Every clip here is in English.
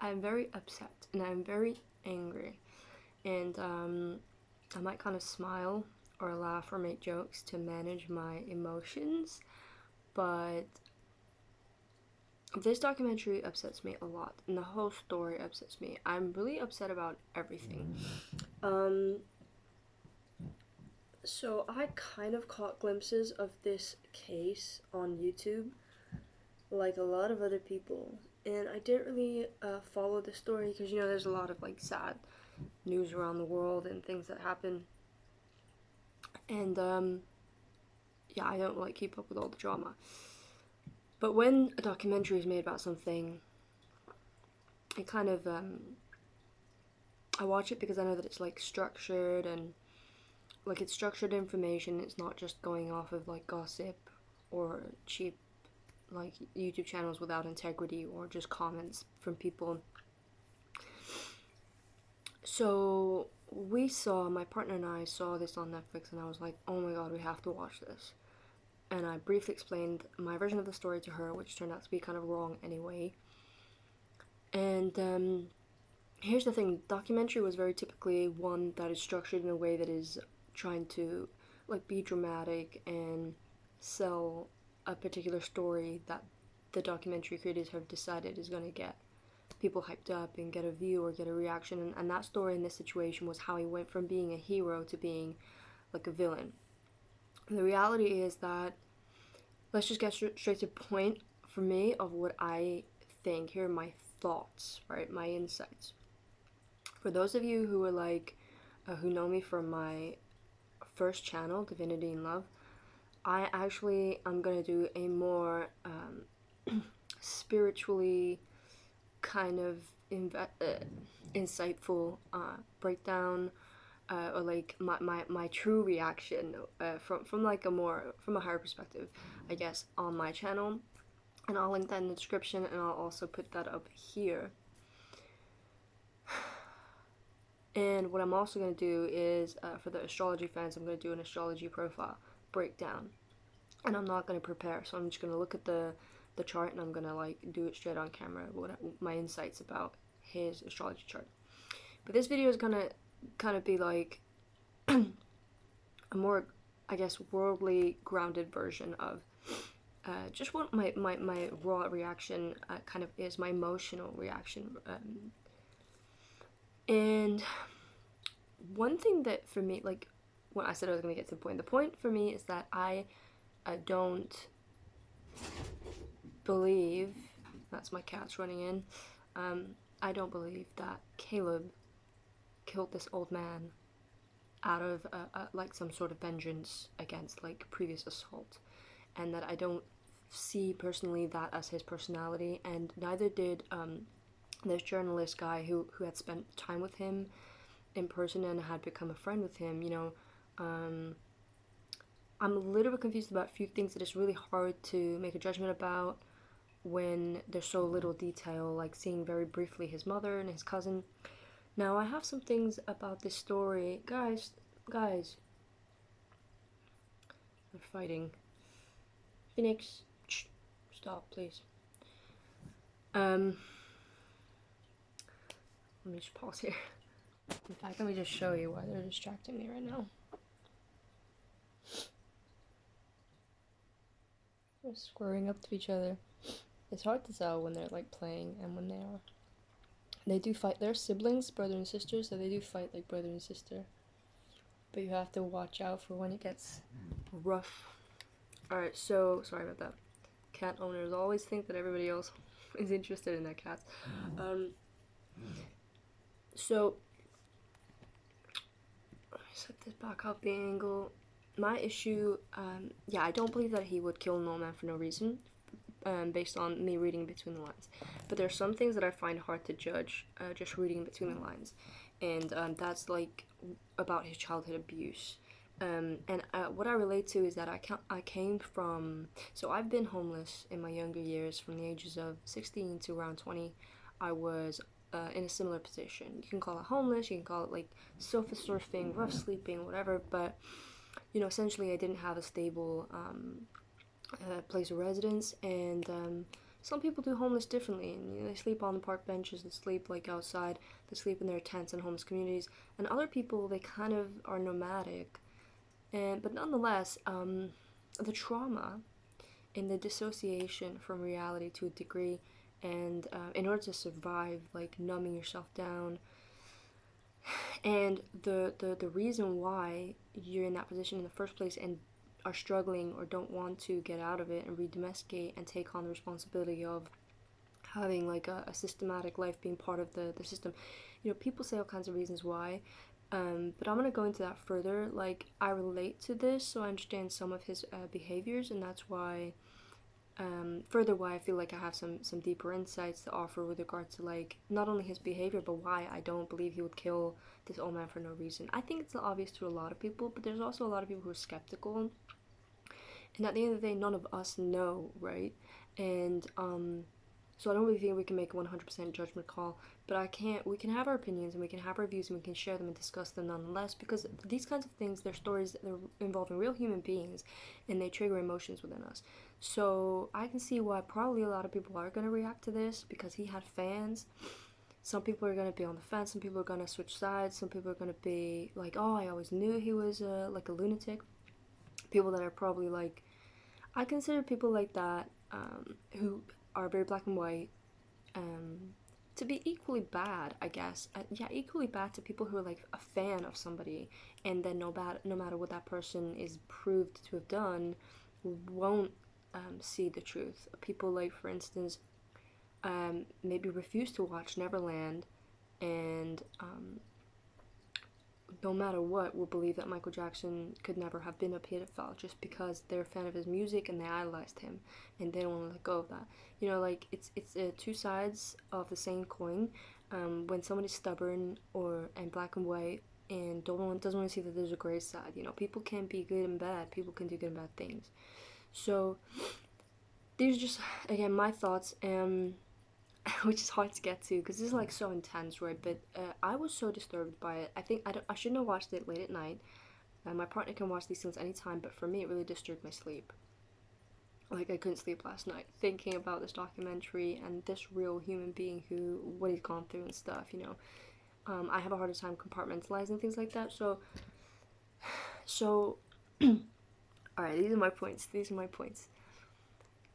I'm very upset and I'm very angry, and I might kind of smile or laugh or make jokes to manage my emotions, but this documentary upsets me a lot, and the whole story upsets me. I'm really upset about everything. So I kind of caught glimpses of this case on YouTube, like a lot of other people, and I didn't really follow the story because, you know, there's a lot of like sad news around the world and things that happen, and yeah, I don't like keep up with all the drama. But when a documentary is made about something, it kind of I watch it because I know that it's like structured, and like it's structured information. It's not just going off of like gossip or cheap like YouTube channels without integrity or just comments from people. So my partner and I saw this on Netflix, and I was like, oh my god, we have to watch this. And I briefly explained my version of the story to her, which turned out to be kind of wrong anyway. And here's the thing, documentary was very typically one that is structured in a way that is trying to like be dramatic and sell a particular story that the documentary creators have decided is going to get people hyped up and get a view or get a reaction, and that story in this situation was how he went from being a hero to being like a villain. And the reality is that, let's just get straight to the point for me of what I think. Here are my thoughts, right, my insights. For those of you who are like who know me from my first channel, Divinity in Love, I actually am gonna do a more spiritually kind of insightful breakdown, or like my true reaction from like from a higher perspective, I guess, on my channel, and I'll link that in the description, and I'll also put that up here. And what I'm also going to do is, for the astrology fans, I'm going to do an astrology profile breakdown. And I'm not going to prepare, so I'm just going to look at the chart, and I'm going to like do it straight on camera, what my insights about his astrology chart. But this video is going to kind of be like a more, I guess, worldly grounded version of just what my raw reaction kind of is, my emotional reaction. And one thing that for me, like when I said I was going to get to the point for me is that I don't believe, that's my cats running in, I don't believe that Caleb killed this old man out of like some sort of vengeance against like previous assault, and that I don't see personally that as his personality, and neither did this journalist guy who had spent time with him in person and had become a friend with him. You know, I'm a little bit confused about a few things that it's really hard to make a judgment about when there's so little detail, like seeing very briefly his mother and his cousin. Now, I have some things about this story. Guys, they're fighting. Phoenix, shh, stop, please. Let me just pause here. In fact, let me just show you why they're distracting me right now. They're squaring up to each other. It's hard to tell when they're like playing and when they are. They do fight. They're siblings, brother and sister, so they do fight like brother and sister. But you have to watch out for when it gets rough. Alright, so sorry about that. Cat owners always think that everybody else is interested in their cats. So let me set this back up the angle. My issue, yeah, I don't believe that he would kill an old man for no reason, based on me reading between the lines. But there are some things that I find hard to judge just reading between the lines, and that's like about his childhood abuse. And what I relate to is that I came from, so I've been homeless in my younger years from the ages of 16 to around 20. I was in a similar position. You can call it homeless, you can call it like sofa surfing, rough sleeping, whatever, but you know, essentially I didn't have a stable place of residence, and some people do homeless differently, and they sleep on the park benches, they sleep like outside, they sleep in their tents in homeless communities, and other people, they kind of are nomadic. But nonetheless, the trauma and the dissociation from reality to a degree, and in order to survive, like numbing yourself down, and the reason why you're in that position in the first place and are struggling or don't want to get out of it and redomesticate and take on the responsibility of having like a systematic life, being part of the system. People say all kinds of reasons why, but I'm gonna go into that further. Like, I relate to this, so I understand some of his behaviors, and that's why further why I feel like I have some deeper insights to offer with regard to like not only his behavior but why I don't believe he would kill this old man for no reason. I think it's obvious to a lot of people, but there's also a lot of people who are skeptical, and at the end of the day, none of us know, right? And so I don't really think we can make a 100% judgment call, but we can have our opinions and we can have our views and we can share them and discuss them nonetheless, because these kinds of things, they're stories, they're involving real human beings, and they trigger emotions within us. So I can see why probably a lot of people are going to react to this, because he had fans. Some people are going to be on the fence, some people are going to switch sides, some people are going to be like, oh, I always knew he was like a lunatic. People that are probably like, I consider people like that, who are very black and white, um, to be equally bad, I guess. Yeah, equally bad to people who are like a fan of somebody, and then no matter what that person is proved to have done, won't see the truth. People like, for instance, maybe refuse to watch Neverland, and no matter what, will believe that Michael Jackson could never have been a pedophile just because they're a fan of his music and they idolized him and they don't want to let go of that. Like, it's two sides of the same coin. When somebody's stubborn and black and white and doesn't want to see that there's a gray side. People can be good and bad. People can do good and bad things. So these are just, again, my thoughts. Which is hard to get to because this is like so intense, right? But I was so disturbed by it. I think I shouldn't have watched it late at night. My partner can watch these things anytime, but for me, it really disturbed my sleep. Like, I couldn't sleep last night thinking about this documentary and this real human being what he's gone through and stuff. I have a harder time compartmentalizing things like that. So, all right, these are my points.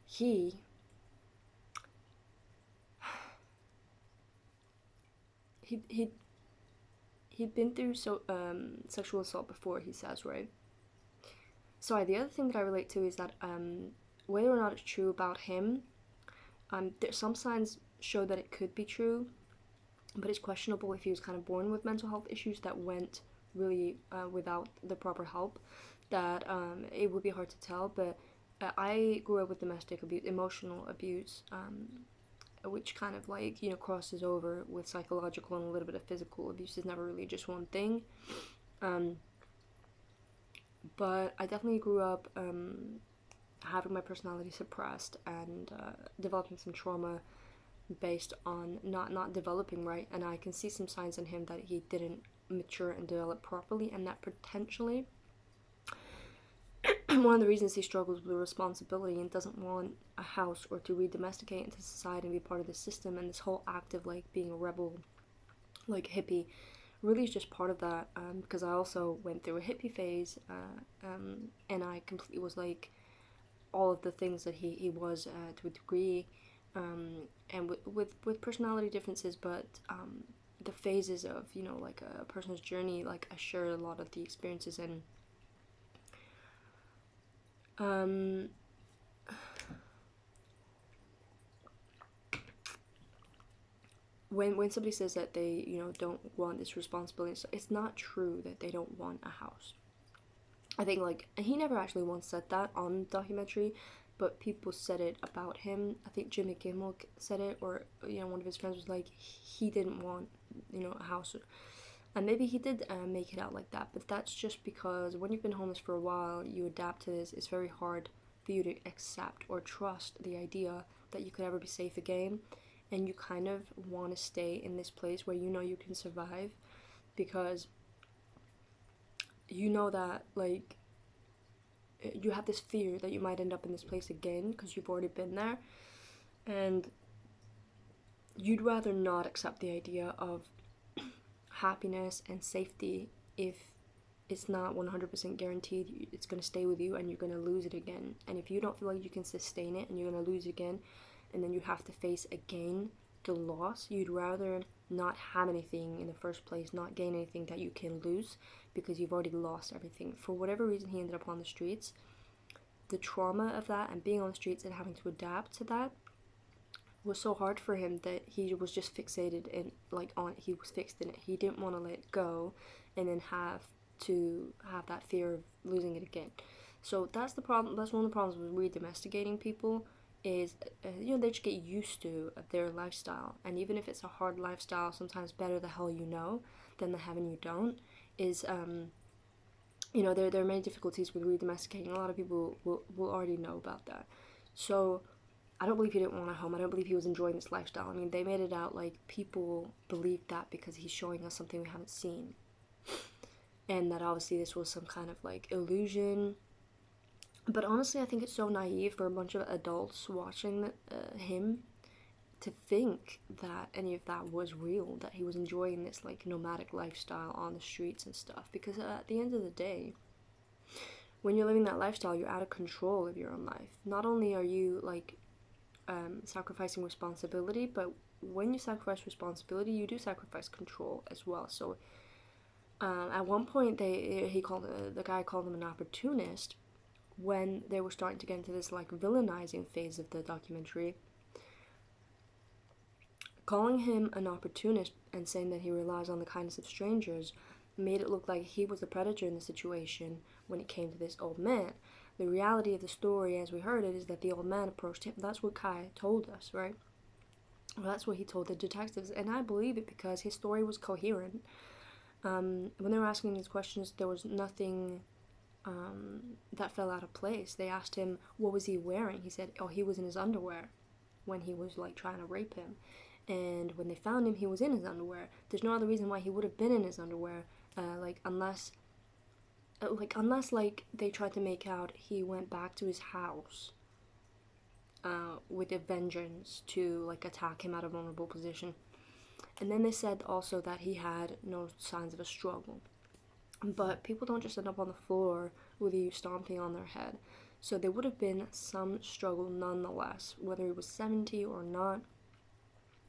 He he'd been through sexual assault before, he says, right? So the other thing that I relate to is that whether or not it's true about him, some signs show that it could be true, but it's questionable if he was kind of born with mental health issues that went really without the proper help. That it would be hard to tell, but I grew up with domestic abuse, emotional abuse, which kind of like, crosses over with psychological and a little bit of physical abuse. Is never really just one thing. But I definitely grew up having my personality suppressed and developing some trauma based on not developing right, and I can see some signs in him that he didn't mature and develop properly, and that potentially one of the reasons he struggles with responsibility and doesn't want a house or to redomesticate into society and be part of the system, and this whole act of like being a rebel, like hippie, really is just part of that, because I also went through a hippie phase, and I completely was like all of the things that he was to a degree, and with personality differences, but the phases of like a person's journey, like I share a lot of the experiences, and when somebody says that they don't want this responsibility, it's not true that they don't want a house. I think like he never actually once said that on documentary, but people said it about him. I think Jimmy Kimmel said it, or one of his friends was like he didn't want a house, and maybe he did make it out like that. But that's just because when you've been homeless for a while, you adapt to this. It's very hard for you to accept or trust the idea that you could ever be safe again, and you kind of want to stay in this place where you can survive, because that like you have this fear that you might end up in this place again because you've already been there. And you'd rather not accept the idea of happiness and safety if it's not 100% guaranteed it's going to stay with you and you're going to lose it again. And if you don't feel like you can sustain it and you're going to lose again, and then you have to face again the loss, you'd rather not have anything in the first place, not gain anything that you can lose, because you've already lost everything. For whatever reason, he ended up on the streets. The trauma of that and being on the streets and having to adapt to that was so hard for him that he was just fixated in, like, on, he was fixed in it. He didn't want to let it go and then have to have that fear of losing it again. So that's the problem. That's one of the problems with re-domesticating people is, they just get used to their lifestyle. And even if it's a hard lifestyle, sometimes better the hell you know than the heaven you don't, is, there are many difficulties with re-domesticating. A lot of people will already know about that. So I don't believe he didn't want a home. I don't believe he was enjoying this lifestyle. I mean, they made it out like people believed that because he's showing us something we haven't seen. And that obviously this was some kind of like illusion. But honestly, I think it's so naive for a bunch of adults watching him to think that any of that was real, that he was enjoying this like nomadic lifestyle on the streets and stuff. Because at the end of the day, when you're living that lifestyle, you're out of control of your own life. Not only are you like sacrificing responsibility, but when you sacrifice responsibility, you do sacrifice control as well. So at one point, the guy called him an opportunist when they were starting to get into this like villainizing phase of the documentary. Calling him an opportunist and saying that he relies on the kindness of strangers made it look like he was the predator in the situation when it came to this old man. The reality of the story, as we heard it, is that the old man approached him. That's what Kai told us, right? Well, that's what he told the detectives, and I believe it because his story was coherent. When they were asking these questions, there was nothing that fell out of place. They asked him, what was he wearing? He said, he was in his underwear when he was, like, trying to rape him. And when they found him, he was in his underwear. There's no other reason why he would have been in his underwear, unless they tried to make out he went back to his house with a vengeance to like attack him at a vulnerable position. And then they said also that he had no signs of a struggle. But people don't just end up on the floor with you stomping on their head. So there would have been some struggle nonetheless, whether he was 70 or not.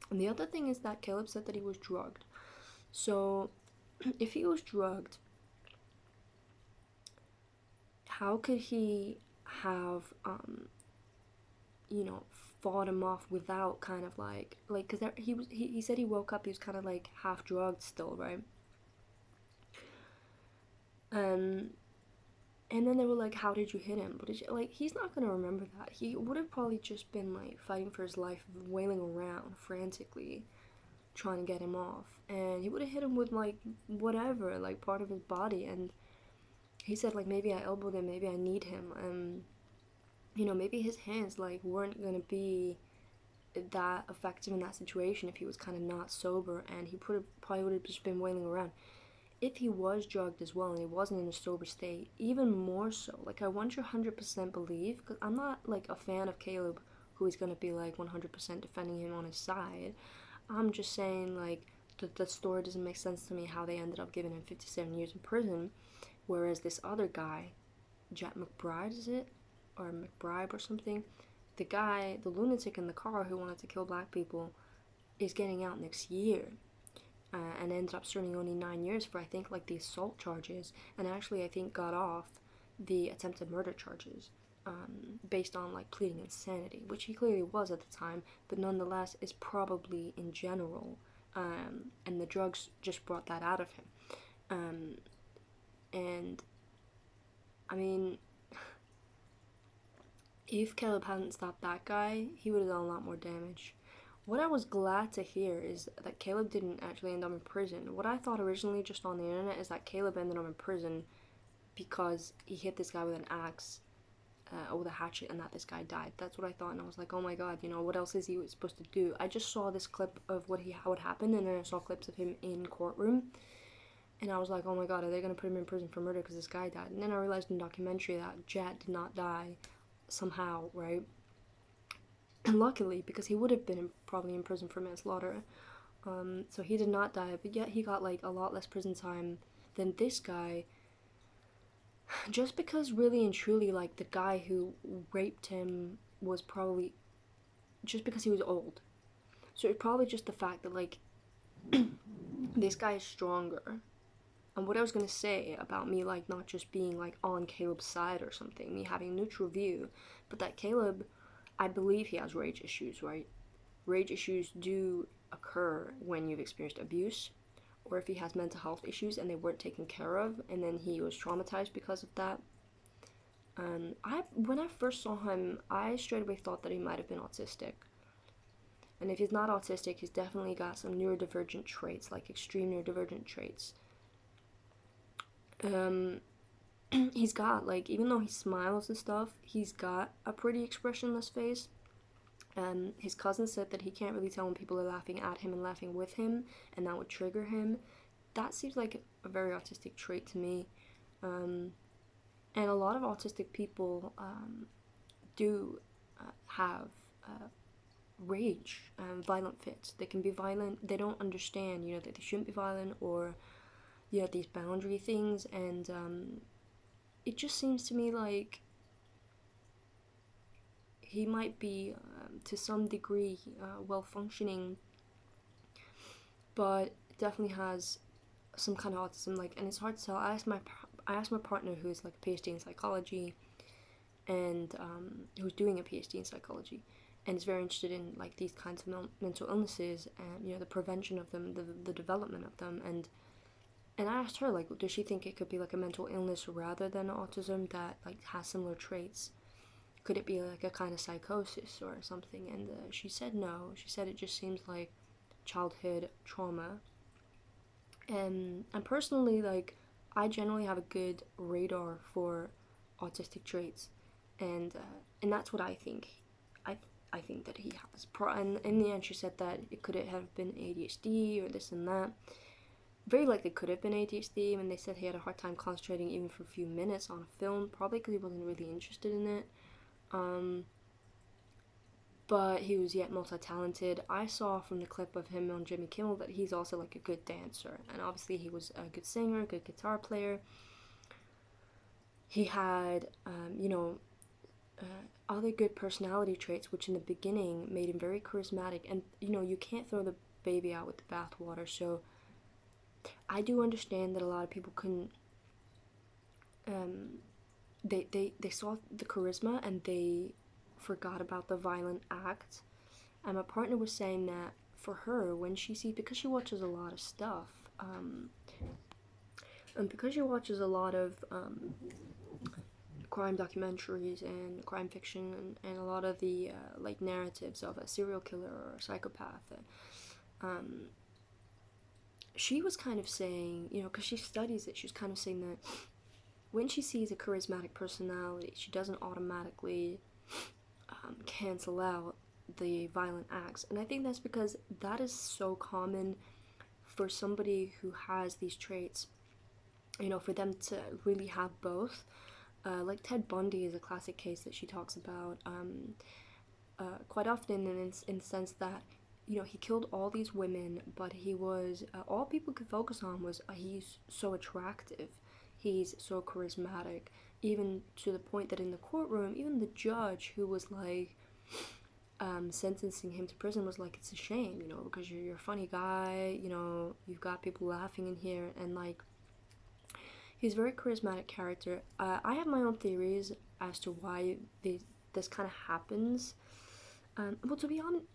And the other thing is that Caleb said that he was drugged. So if he was drugged, how could he have, fought him off without kind of because he said he woke up, he was kind of like half drugged still, right? And then they were like, how did you hit him? But he's not gonna remember that. He would have probably just been like fighting for his life, wailing around frantically, trying to get him off. And he would have hit him with like whatever, like part of his body. And he said like, maybe I elbowed him, maybe I kneed him, and maybe his hands like weren't gonna be that effective in that situation if he was kind of not sober, and he probably would have just been wailing around. If he was drugged as well and he wasn't in a sober state, even more so. Like, I want you 100% believe, because I'm not like a fan of Caleb who is gonna be like 100% defending him on his side. I'm just saying like the story doesn't make sense to me how they ended up giving him 57 years in prison, whereas this other guy, Jack McBride, is it? Or McBride or something, the guy, the lunatic in the car who wanted to kill black people, is getting out next year, and ended up serving only 9 years for I think like the assault charges, and actually I think got off the attempted murder charges, based on like pleading insanity, which he clearly was at the time, but nonetheless is probably in general, and the drugs just brought that out of him, and I mean, if Caleb hadn't stopped that guy, he would have done a lot more damage. What I was glad to hear is that Caleb didn't actually end up in prison. What I thought originally just on the internet is that Caleb ended up in prison because he hit this guy with an axe, with a hatchet, and that this guy died. That's what I thought, and I was like, oh my god, what else is he supposed to do? I just saw this clip of how it happened, and then I saw clips of him in courtroom, and I was like, oh my god, are they going to put him in prison for murder because this guy died? And then I realized in the documentary that Jet did not die somehow, right? And luckily, because he would have been probably in prison for manslaughter, so he did not die, but yet he got like a lot less prison time than this guy, just because really and truly, like, the guy who raped him was probably just because he was old. So it's probably just the fact that, like, this guy is stronger. And what I was gonna say about me, like, not just being like on Caleb's side or something, me having a neutral view, but that Caleb, I believe he has rage issues, right? Rage issues do occur when you've experienced abuse, or if he has mental health issues and they weren't taken care of, and then he was traumatized because of that. When I first saw him, I straight away thought that he might have been autistic. And if he's not autistic, he's definitely got some neurodivergent traits, like extreme neurodivergent traits. Um, he's got, like, even though he smiles and stuff, he's got a pretty expressionless face. His cousin said that he can't really tell when people are laughing at him and laughing with him, and that would trigger him. That seems like a very autistic trait to me. And a lot of autistic people do have rage, violent fits. They can be violent. They don't understand, that they shouldn't be violent, or these boundary things, and it just seems to me like he might be, to some degree, well functioning, but definitely has some kind of autism. Like, and it's hard to tell. I asked my partner, who is like a PhD in psychology, and who's doing a PhD in psychology, and is very interested in like these kinds of mental illnesses, and the prevention of them, the development of them, and I asked her, like, does she think it could be like a mental illness rather than autism that like has similar traits? Could it be like a kind of psychosis or something? And she said no. She said it just seems like childhood trauma. And personally, like, I generally have a good radar for autistic traits, and that's what I think. I I think that he has. And in the end, she said that it could have been ADHD or this and that. Very likely could have been ADHD, and they said he had a hard time concentrating even for a few minutes on a film, probably because he wasn't really interested in it. But he was yet multi-talented. I saw from the clip of him on Jimmy Kimmel that he's also like a good dancer, and obviously he was a good singer, good guitar player. He had, other good personality traits, which in the beginning made him very charismatic. And you can't throw the baby out with the bathwater. So I do understand that a lot of people couldn't. They saw the charisma and they forgot about the violent act. And my partner was saying that for her, when she sees, because she watches a lot of stuff, and because she watches a lot of crime documentaries and crime fiction, and a lot of the like narratives of a serial killer or a psychopath, she was kind of saying, because she studies it, she was kind of saying that when she sees a charismatic personality, she doesn't automatically cancel out the violent acts. And I think that's because that is so common for somebody who has these traits, for them to really have both. Like Ted Bundy is a classic case that she talks about quite often, in the sense that he killed all these women, but he was all people could focus on was he's so attractive, he's so charismatic, even to the point that in the courtroom, even the judge who was like sentencing him to prison was like, it's a shame, because you're a funny guy, you've got people laughing in here, and like, he's a very charismatic character. I have my own theories as to why this kind of happens. Well, to be honest,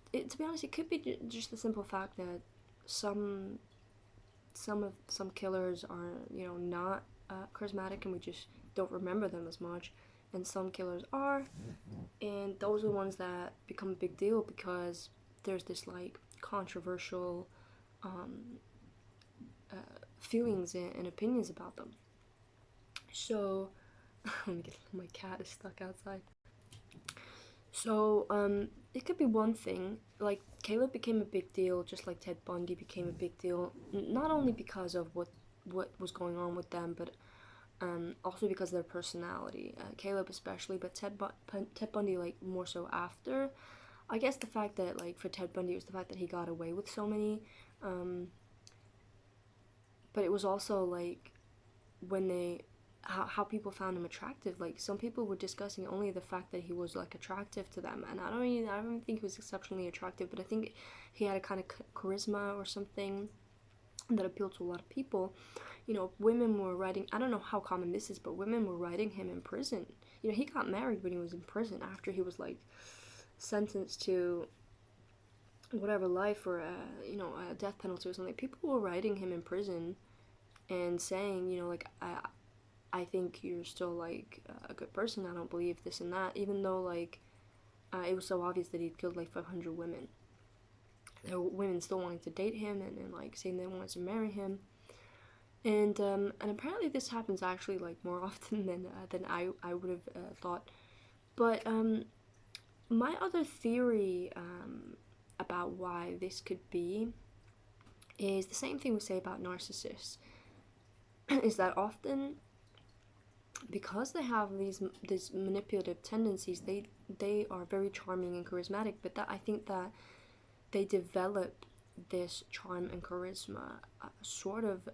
it could be just the simple fact that some killers are not charismatic, and we just don't remember them as much, and some killers are, and those are the ones that become a big deal because there's this like controversial feelings and opinions about them. So, let me get, my cat is stuck outside. So, it could be one thing. Like, Caleb became a big deal, just like Ted Bundy became a big deal, not only because of what was going on with them, but also because of their personality. Caleb especially, but Ted Bundy like more so after. I guess the fact that, like, for Ted Bundy, it was the fact that he got away with so many, um, but it was also, like, when how people found him attractive. Like, some people were discussing only the fact that he was, like, attractive to them, and I don't think he was exceptionally attractive, but I think he had a kind of charisma or something that appealed to a lot of people. You know, women were writing, I don't know how common this is, but women were writing him in prison. You know, he got married when he was in prison after he was, like, sentenced to whatever, life or a death penalty or something. People were writing him in prison and saying, you know, like, I think you're still, like, a good person. I don't believe this and that, even though, like, it was so obvious that he'd killed like 500 women. There were women still wanting to date him and like saying they wanted to marry him. And apparently this happens actually, like, more often than I would have thought. But my other theory about why this could be is the same thing we say about narcissists. Is that often, because they have these manipulative tendencies, they are very charming and charismatic, but that I think that they develop this charm and charisma sort of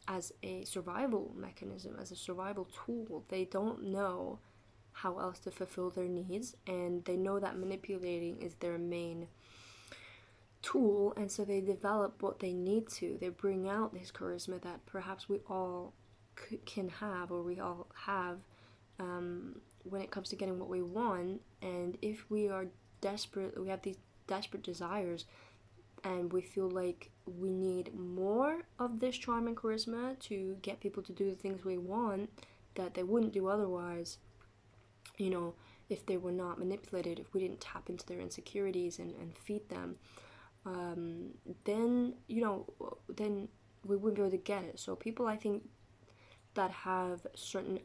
as a survival mechanism, as a survival tool. They don't know how else to fulfill their needs, and they know that manipulating is their main tool, and so they develop what they need to. They bring out this charisma that perhaps we all can have, or we all have, when it comes to getting what we want. And if we are desperate, we have these desperate desires, and we feel like we need more of this charm and charisma to get people to do the things we want that they wouldn't do otherwise, you know, if they were not manipulated, if we didn't tap into their insecurities and feed them, then, you know, then we wouldn't be able to get it. So people, I think, that have certain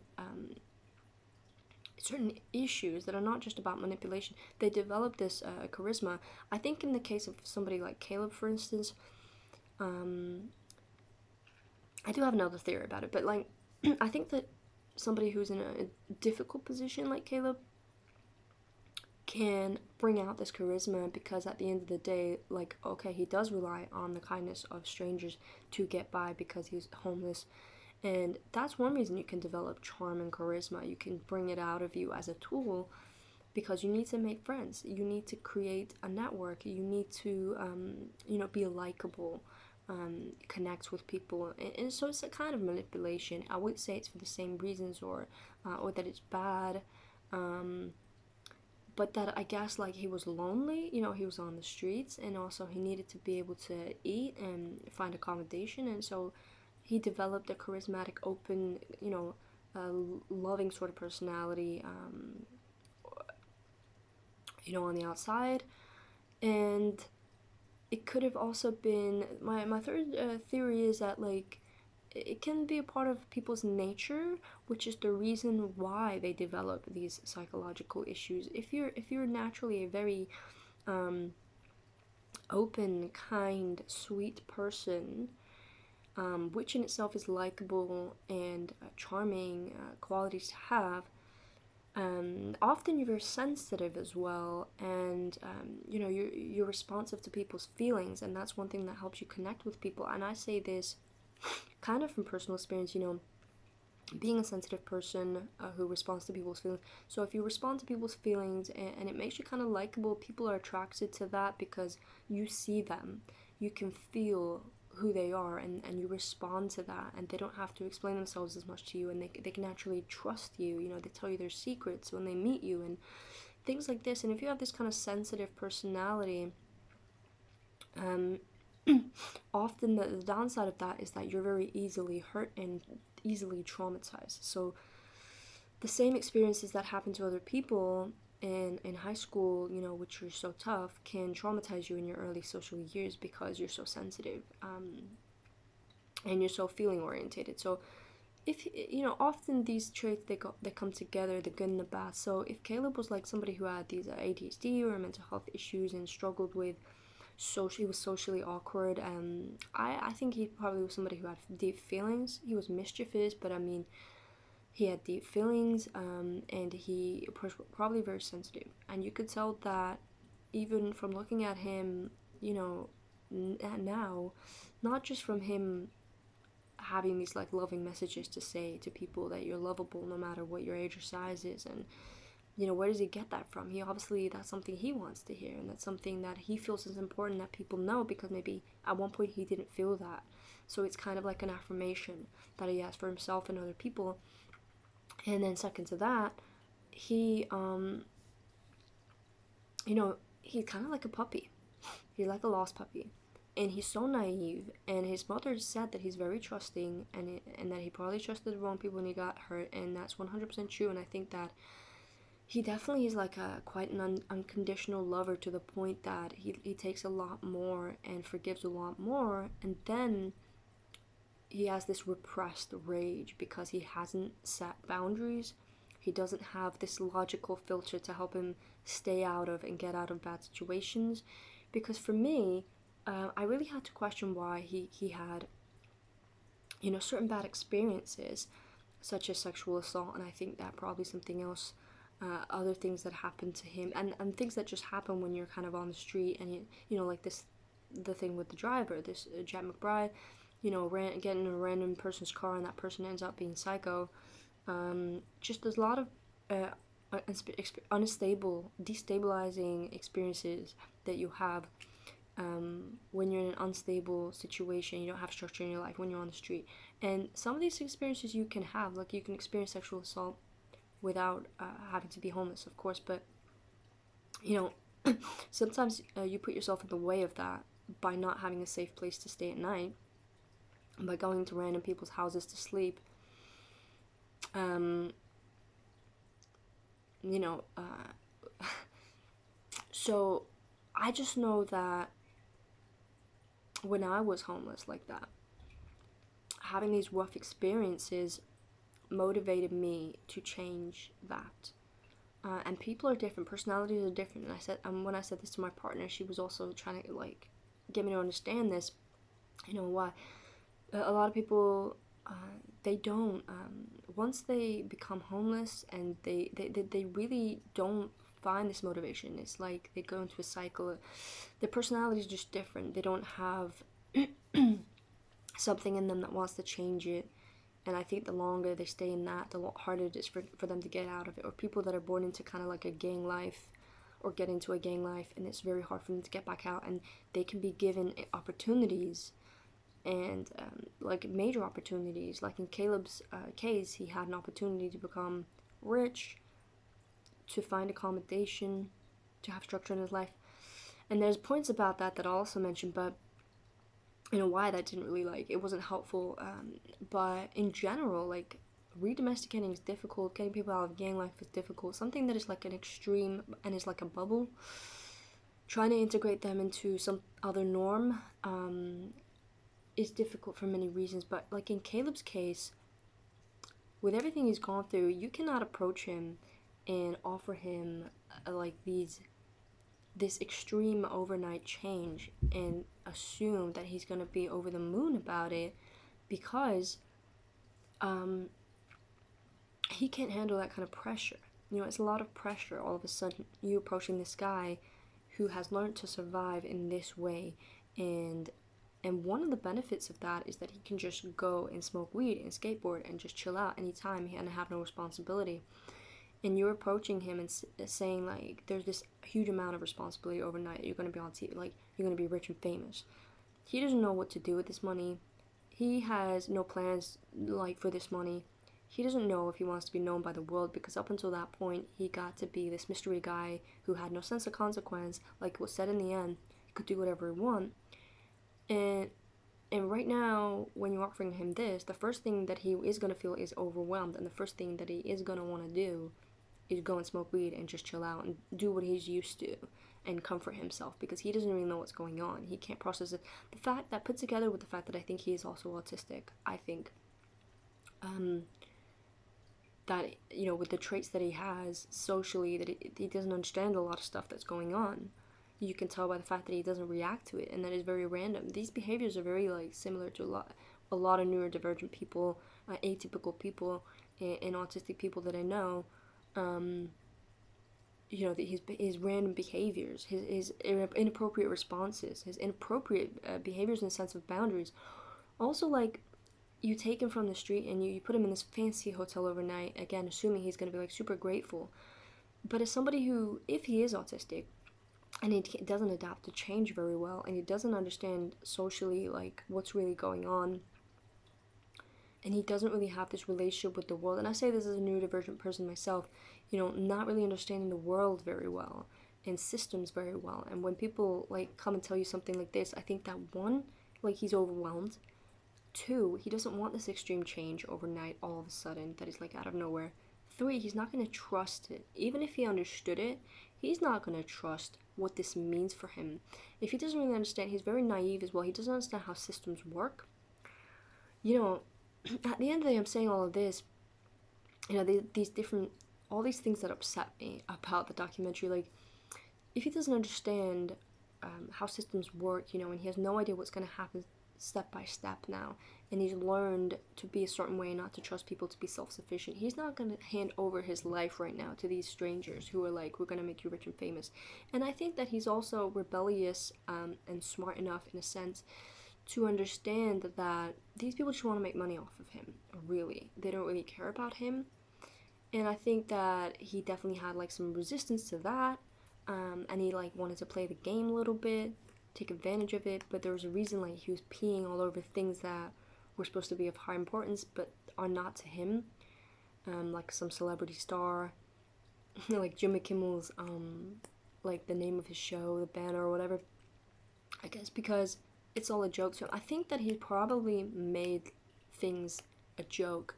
issues that are not just about manipulation, they develop this charisma. I think in the case of somebody like Caleb, for instance, I do have another theory about it, but, like, I think that somebody who's in a difficult position like Caleb can bring out this charisma, because at the end of the day, like, okay, he does rely on the kindness of strangers to get by because he's homeless. And that's one reason you can develop charm and charisma. You can bring it out of you as a tool, because you need to make friends. You need to create a network. You need to, be likable, connect with people. And so it's a kind of manipulation. I would say it's for the same reasons, or that it's bad. But that, I guess, like, he was lonely, you know, he was on the streets, and also he needed to be able to eat and find accommodation, and so he developed a charismatic, open, loving sort of personality, on the outside. And it could have also been, my third theory is that, like, it can be a part of people's nature, which is the reason why they develop these psychological issues. If you're naturally a very open, kind, sweet person, which in itself is likable and charming qualities to have, often you're very sensitive as well, and you're responsive to people's feelings, and that's one thing that helps you connect with people. And I say this kind of from personal experience, being a sensitive person who responds to people's feelings. So if you respond to people's feelings, and it makes you kind of likable, people are attracted to that because you see them, you can feel who they are, and you respond to that, and they don't have to explain themselves as much to you, and they can actually trust you. They tell you their secrets when they meet you and things like this. And if you have this kind of sensitive personality, often the downside of that is that you're very easily hurt and easily traumatized. So the same experiences that happen to other people in high school, which are so tough, can traumatize you in your early social years because you're so sensitive, and you're so feeling orientated. So if often these traits, they come together, the good and the bad. So if Caleb was like somebody who had these ADHD or mental health issues and struggled with he was socially awkward, I think he probably was somebody who had deep feelings. He was mischievous, but I mean, he had deep feelings, and he was probably very sensitive, and you could tell that even from looking at him, you know, now, not just from him having these like loving messages to say to people that you're lovable no matter what your age or size is, and you know, where does he get that from? He obviously, that's something he wants to hear, and that's something that he feels is important that people know, because maybe at one point he didn't feel that. So it's kind of like an affirmation that he has for himself and other people. And then second to that, he you know, he's kind of like a puppy. He's like a lost puppy. And he's so naive, and his mother said that he's very trusting, and that he probably trusted the wrong people when he got hurt, and that's 100% true. And I think that he definitely is like a quite an unconditional lover, to the point that he takes a lot more and forgives a lot more, and then he has this repressed rage because he hasn't set boundaries. He doesn't have this logical filter to help him stay out of and get out of bad situations. Because for me, I really had to question why he had, you know, certain bad experiences, such as sexual assault, and I think that probably something else, other things that happened to him, and things that just happen when you're kind of on the street, and you know, like this, the thing with the driver, this Jack McBride, you know, getting in a random person's car, and that person ends up being psycho. Just there's a lot of unstable, destabilizing experiences that you have when you're in an unstable situation. You don't have structure in your life when you're on the street, and some of these experiences you can have, like you can experience sexual assault without having to be homeless, of course, but you know, sometimes you put yourself in the way of that by not having a safe place to stay at night, by going to random people's houses to sleep. You know, so I just know that when I was homeless like that, having these rough experiences motivated me to change that. And people are different, personalities are different. And I said, when I said this to my partner, she was also trying to like get me to understand this. You know why? A lot of people, they don't. Once they become homeless, and they really don't find this motivation. It's like they go into a cycle. Their personality is just different. They don't have something in them that wants to change it. And I think the longer they stay in that, the harder it is for them to get out of it. Or people that are born into kind of like a gang life, or get into a gang life, and it's very hard for them to get back out. And they can be given opportunities, and like major opportunities. Like in Caleb's case, he had an opportunity to become rich, to find accommodation, to have structure in his life. And there's points about that that I'll also mention, but you know why that didn't really, like, it wasn't helpful. But in general, like, redomesticating is difficult. Getting people out of gang life is difficult. Something that is like an extreme and is like a bubble, trying to integrate them into some other norm is difficult for many reasons. But like in Caleb's case, with everything he's gone through, you cannot approach him and offer him like this extreme overnight change and assume that he's gonna be over the moon about it, because he can't handle that kind of pressure. You know, it's a lot of pressure all of a sudden, you approaching this guy who has learned to survive in this way. And one of the benefits of that is that he can just go and smoke weed and skateboard and just chill out anytime and have no responsibility. And you're approaching him and saying, like, there's this huge amount of responsibility overnight. You're going to be on TV, like, you're going to be rich and famous. He doesn't know what to do with this money. He has no plans, like, for this money. He doesn't know if he wants to be known by the world, because up until that point, he got to be this mystery guy who had no sense of consequence. Like was said in the end, he could do whatever he want. And right now, when you're offering him this, the first thing that he is going to feel is overwhelmed. And the first thing that he is going to want to do is go and smoke weed and just chill out and do what he's used to and comfort himself, because he doesn't really know what's going on. He can't process it. The fact that, put together with the fact that I think he is also autistic, I think that, you know, with the traits that he has socially, that he doesn't understand a lot of stuff that's going on. You can tell by the fact that he doesn't react to it, and that is very random. These behaviors are very like similar to a lot of neurodivergent people, atypical people, and autistic people that I know. his random behaviors, his inappropriate responses, his inappropriate behaviors in the sense of boundaries. Also, like, you take him from the street and you put him in this fancy hotel overnight, again, assuming he's going to be, like, super grateful. But as somebody who, if he is autistic, and he doesn't adapt to change very well, and he doesn't understand socially, like, what's really going on, and he doesn't really have this relationship with the world. And I say this as a neurodivergent person myself, not really understanding the world very well and systems very well. And when people, like, come and tell you something like this, I think that, one, like, he's overwhelmed. Two, he doesn't want this extreme change overnight all of a sudden that is, like, out of nowhere. Three, he's not going to trust it. Even if he understood it, he's not going to trust what this means for him. If he doesn't really understand, he's very naive as well. He doesn't understand how systems work. At the end of the day, I'm saying all of this, these different, all these things that upset me about the documentary, like, if he doesn't understand how systems work, and he has no idea what's going to happen step by step now, and he's learned to be a certain way, not to trust people, to be self-sufficient, he's not going to hand over his life right now to these strangers who are like, we're going to make you rich and famous. And I think that he's also rebellious and smart enough, in a sense, to understand that these people just want to make money off of him, really. They don't really care about him. And I think that he definitely had, like, some resistance to that, and he, like, wanted to play the game a little bit, take advantage of it, but there was a reason, like, he was peeing all over things that were supposed to be of high importance but are not to him, like some celebrity star, like Jimmy Kimmel's, like, the name of his show, the banner or whatever, I guess because it's all a joke to him. I think that he probably made things a joke,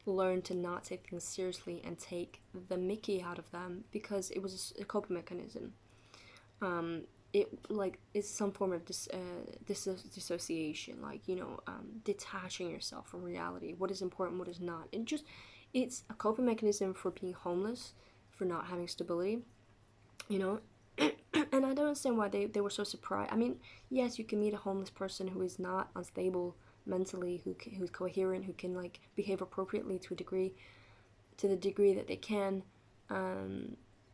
learned to not take things seriously and take the mickey out of them because it was a coping mechanism. It, like, is some form of dissociation, like, detaching yourself from reality, what is important, what is not. It's a coping mechanism for being homeless, for not having stability, and I don't understand why they were so surprised. I mean, yes, you can meet a homeless person who is not unstable mentally, who's coherent, who can, like, behave appropriately to the degree that they can,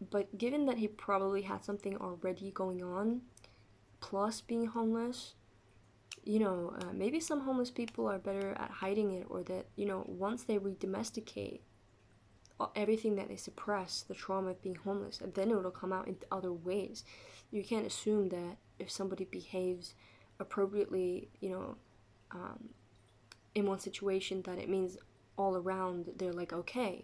but given that he probably had something already going on, plus being homeless, maybe some homeless people are better at hiding it, or that, once they re-domesticate everything that they suppress, the trauma of being homeless, and then it'll come out in other ways. You can't assume that if somebody behaves appropriately, in one situation, that it means all around they're, like, okay.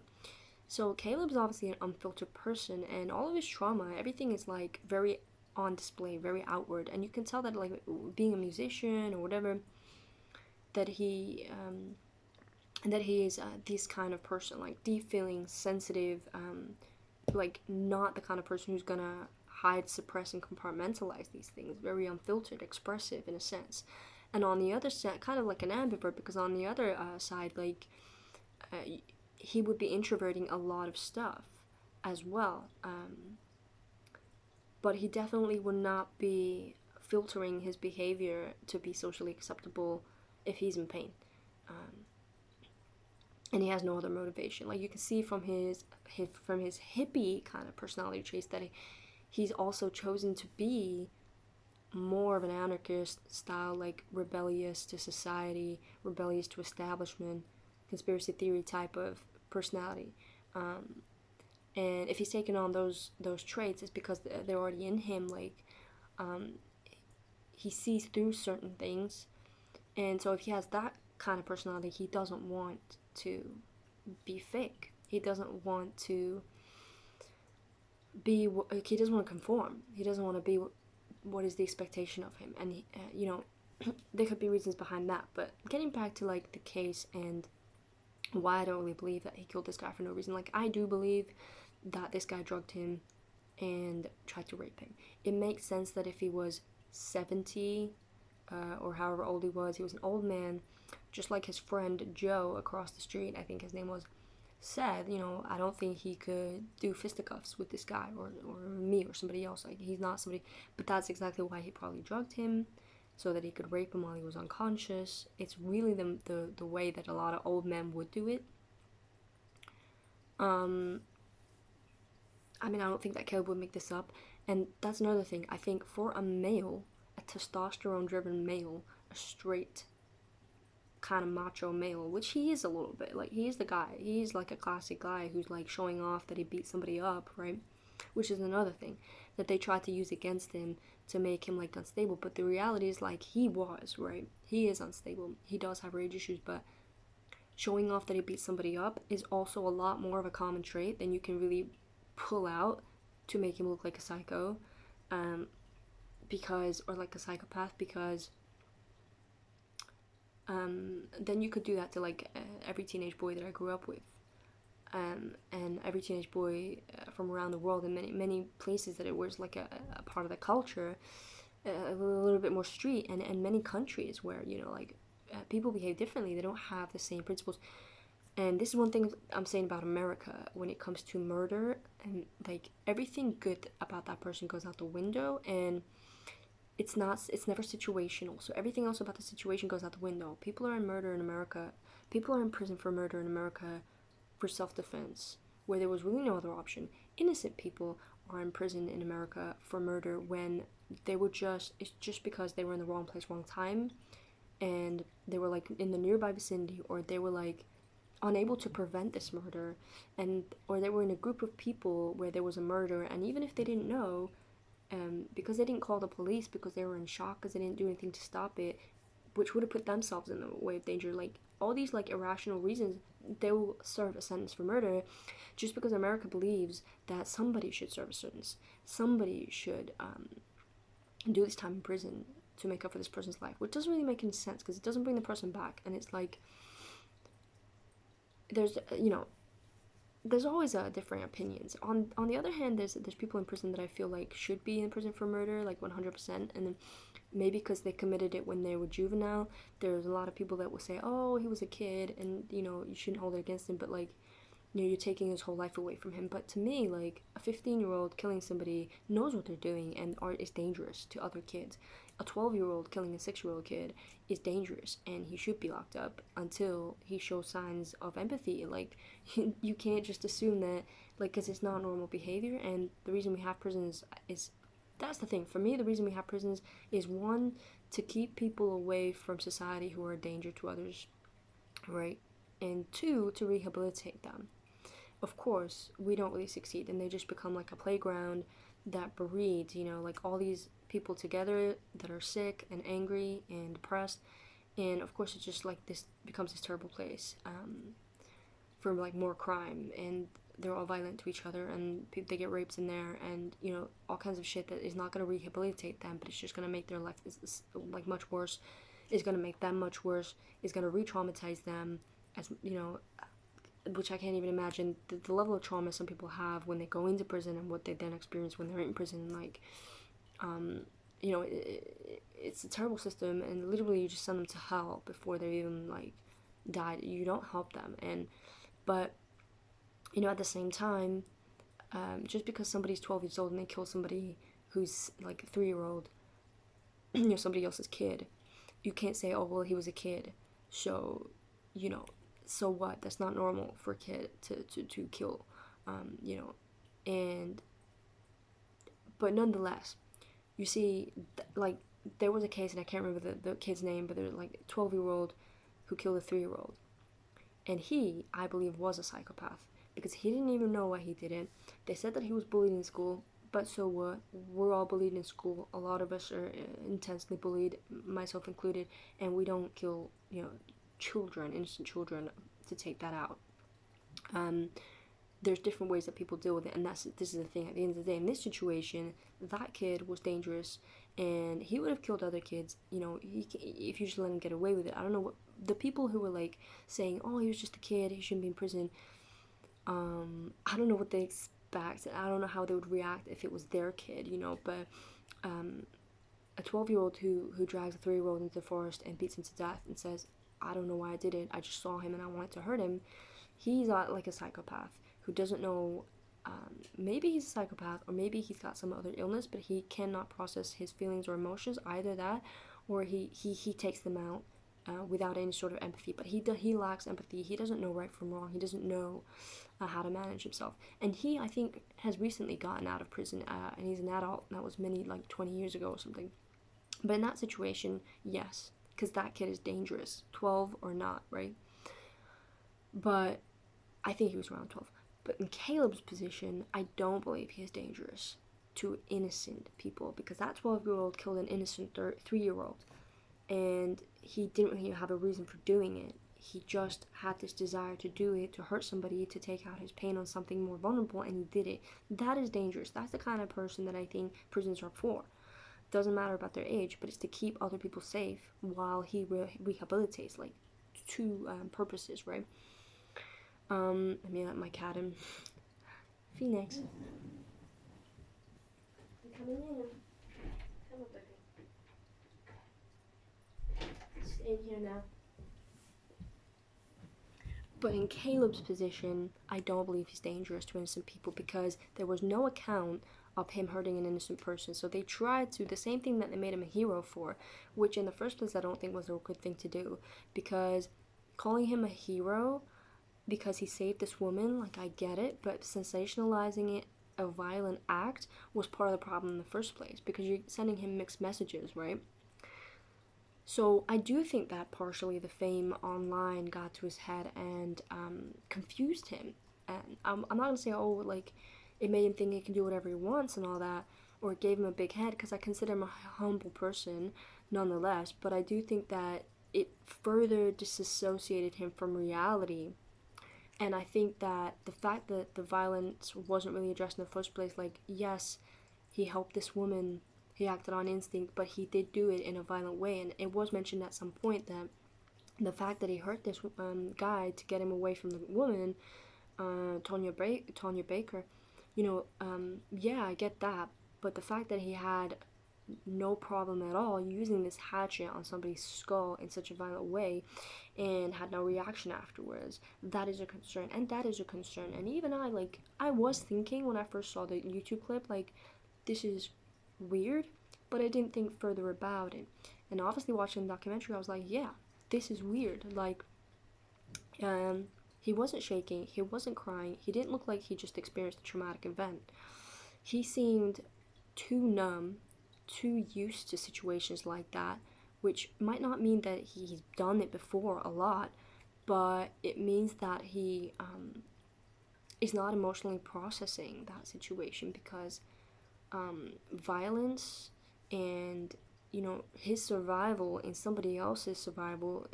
So Caleb's obviously an unfiltered person, and all of his trauma, everything is, like, very on display, very outward, and you can tell that, like, being a musician or whatever, that he is this kind of person, like, deep feeling, sensitive, like, not the kind of person who's gonna hide, suppress, and compartmentalize these things. Very unfiltered, expressive in a sense. And on the other side, kind of like an ambivert, because on the other side, like, he would be introverting a lot of stuff as well, but he definitely would not be filtering his behavior to be socially acceptable if he's in pain, and he has no other motivation. Like, you can see from his hippie kind of personality traits that he's also chosen to be more of an anarchist style, like, rebellious to society, rebellious to establishment, conspiracy theory type of personality. And if he's taken on those traits, it's because they're already in him. Like, he sees through certain things, and so if he has that kind of personality, he doesn't want to be fake. He doesn't want to be. He doesn't want to conform. He doesn't want to be what is the expectation of him. And there could be reasons behind that. But getting back to, like, the case and why I don't really believe that he killed this guy for no reason. Like, I do believe that this guy drugged him and tried to rape him. It makes sense that if he was 70 or however old he was an old man, just like his friend Joe across the street, I think his name was, said, I don't think he could do fisticuffs with this guy or me or somebody else. Like, he's not somebody, but that's exactly why he probably drugged him, so that he could rape him while he was unconscious. It's really the way that a lot of old men would do it. I mean, I don't think that Caleb would make this up. And that's another thing. I think for a male, a testosterone driven male, a straight kind of macho male, which he is a little bit. Like, he's the guy. He's like a classic guy who's like showing off that he beat somebody up, right? Which is another thing that they tried to use against him to make him like unstable. But the reality is, like, he was, right? He is unstable. He does have rage issues, but showing off that he beat somebody up is also a lot more of a common trait than you can really pull out to make him look like a psycho, um, because, or like a psychopath, because then you could do that to like every teenage boy that I grew up with, and every teenage boy from around the world, in many places that it was like a part of the culture, a little bit more street, and many countries where, you know, like people behave differently. They don't have the same principles. And this is one thing I'm saying about America when it comes to murder, and like everything good about that person goes out the window, and it's never situational. So everything else about the situation goes out the window. People are in murder in America. People are in prison for murder in America for self-defense, where there was really no other option. Innocent people are in prison in America for murder when they were just it's just because they were in the wrong place, wrong time, and they were like in the nearby vicinity, or they were like unable to prevent this murder, and or they were in a group of people where there was a murder, and even if they didn't know, because they didn't call the police, because they were in shock, because they didn't do anything to stop it, which would have put themselves in the way of danger. Like all these like irrational reasons, they will serve a sentence for murder, just because America believes that somebody should serve a sentence, somebody should do this time in prison to make up for this person's life, which doesn't really make any sense because it doesn't bring the person back. And it's like there's there's always differing opinions. On the other hand, there's people in prison that I feel like should be in prison for murder, like 100%. And then maybe because they committed it when they were juvenile, there's a lot of people that will say, "Oh, he was a kid, and you shouldn't hold it against him." But like, you're taking his whole life away from him. But to me, like, a 15-year-old killing somebody knows what they're doing, and art is dangerous to other kids. A 12-year-old killing a 6-year-old kid is dangerous, and he should be locked up until he shows signs of empathy. Like, you can't just assume that, like, because it's not normal behavior. And the reason we have prisons is that's the thing. For me, the reason we have prisons is, one, to keep people away from society who are a danger to others, right? And two, to rehabilitate them. Of course, we don't really succeed, and they just become like a playground that breeds, like all these people together that are sick and angry and depressed. And of course, it's just like this becomes this terrible place, for like more crime, and they're all violent to each other, and they get rapes in there, and all kinds of shit that is not going to rehabilitate them, but it's just going to make their life like much worse. Is going to make them much worse. Is going to re-traumatize them, as which I can't even imagine the level of trauma some people have when they go into prison, and what they then experience when they're in prison. Like, it's a terrible system, and literally you just send them to hell before they even like died. You don't help them. But at the same time, just because somebody's 12 years old and they kill somebody who's like a 3-year old, somebody else's kid, you can't say, oh well, he was a kid, so so what? That's not normal for a kid to kill, and but nonetheless, you see, like, there was a case, and I can't remember the kid's name, but there's like a 12-year-old who killed a 3-year-old, and he, I believe, was a psychopath, because he didn't even know why he did it. They said that he was bullied in school, but so what? We're all bullied in school. A lot of us are intensely bullied, myself included, and we don't kill, children, innocent children, to take that out. There's different ways that people deal with it, and this is the thing. At the end of the day, in this situation, that kid was dangerous, and he would have killed other kids. If you just let him get away with it. I don't know what the people who were like saying, "Oh, he was just a kid. He shouldn't be in prison." I don't know what they expect. I don't know how they would react if it was their kid. But a 12-year-old who drags a 3-year-old into the forest and beats him to death and says, I don't know why I did it. I just saw him and I wanted to hurt him. He's like a psychopath who doesn't know. Maybe he's a psychopath, or maybe he's got some other illness, but he cannot process his feelings or emotions. Either that, or he takes them out without any sort of empathy. But he lacks empathy. He doesn't know right from wrong. He doesn't know how to manage himself. And he, I think, has recently gotten out of prison, and he's an adult. That was many, like 20 years ago or something. But in that situation, yes, because that kid is dangerous, 12 or not, right? But I think he was around 12. But in Caleb's position, I don't believe he is dangerous to innocent people, because that 12-year-old killed an innocent 3-year-old, and he didn't really have a reason for doing it. He just had this desire to do it, to hurt somebody, to take out his pain on something more vulnerable, and he did it. That is dangerous. That's the kind of person that I think prisons are for. Doesn't matter about their age, but it's to keep other people safe while he rehabilitates, like two purposes, right? Let me let my cat in. Phoenix. You coming in? Come up, baby. Stay in here now. But in Caleb's position, I don't believe he's dangerous to innocent people, because there was no account of him hurting an innocent person. So they tried to, the same thing that they made him a hero for, which in the first place I don't think was a good thing to do, because calling him a hero because he saved this woman, like, I get it, but sensationalizing it, a violent act, was part of the problem in the first place, because you're sending him mixed messages, right? So I do think that partially the fame online got to his head and confused him. And I'm not going to say, oh, like, it made him think he can do whatever he wants and all that, or it gave him a big head, because I consider him a humble person nonetheless, but I do think that it further disassociated him from reality. And I think that the fact that the violence wasn't really addressed in the first place, like, yes, he helped this woman, he acted on instinct, but he did do it in a violent way. And it was mentioned at some point that the fact that he hurt this guy to get him away from the woman, Tonya Baker, yeah, I get that. But the fact that he had no problem at all using this hatchet on somebody's skull in such a violent way and had no reaction afterwards, that is a concern. And that is a concern. And even I was thinking when I first saw the YouTube clip, like, this is weird, but I didn't think further about it. And obviously watching the documentary, I was like, yeah, this is weird. Like, he wasn't shaking, he wasn't crying, he didn't look like he just experienced a traumatic event. He seemed too numb, too used to situations like that, which might not mean that he's done it before a lot, but it means that he is not emotionally processing that situation, because violence and his survival and somebody else's survival,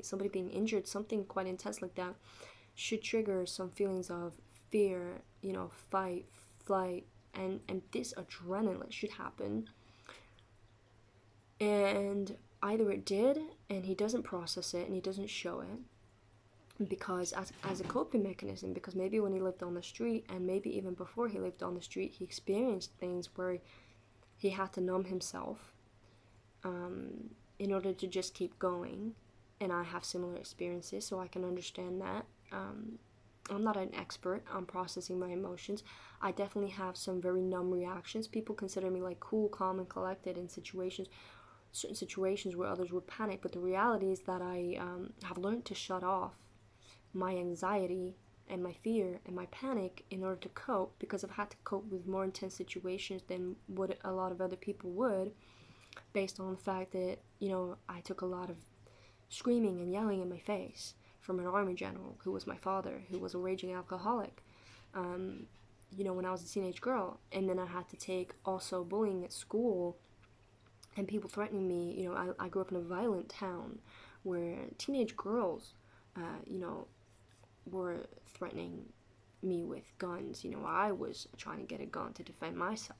somebody being injured, something quite intense like that, should trigger some feelings of fear, fight, flight, and this adrenaline should happen. And either it did, and he doesn't process it, and he doesn't show it, because as a coping mechanism, because maybe when he lived on the street, and maybe even before he lived on the street, he experienced things where he had to numb himself in order to just keep going. And I have similar experiences, so I can understand that. I'm not an expert on processing my emotions. I definitely have some very numb reactions. People consider me like cool, calm, and collected in certain situations where others would panic, but the reality is that I have learned to shut off my anxiety and my fear and my panic in order to cope, because I've had to cope with more intense situations than what a lot of other people would, based on the fact that, I took a lot of screaming and yelling in my face from an army general who was my father, who was a raging alcoholic, when I was a teenage girl. And then I had to take also bullying at school and people threatening me. I grew up in a violent town where teenage girls, were threatening me with guns. I was trying to get a gun to defend myself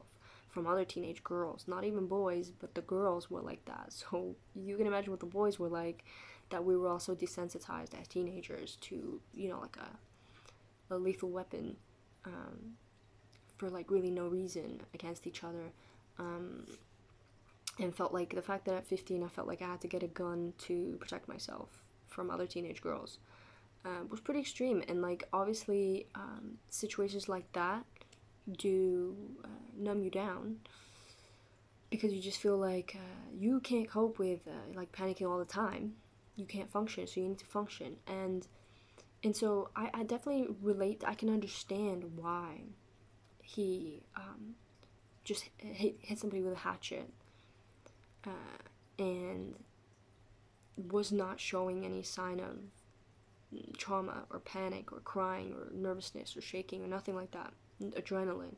from other teenage girls, not even boys, but the girls were like that. So you can imagine what the boys were like, that we were also desensitized as teenagers to, like a lethal weapon, for like really no reason against each other. And felt like the fact that at 15 I felt like I had to get a gun to protect myself from other teenage girls was pretty extreme. And like, obviously, situations like that do numb you down, because you just feel like you can't cope with like panicking all the time. you can't function, so you need to function. And so I definitely relate. I can understand why he just hit somebody with a hatchet, and was not showing any sign of trauma or panic or crying or nervousness or shaking or nothing like that. Adrenaline,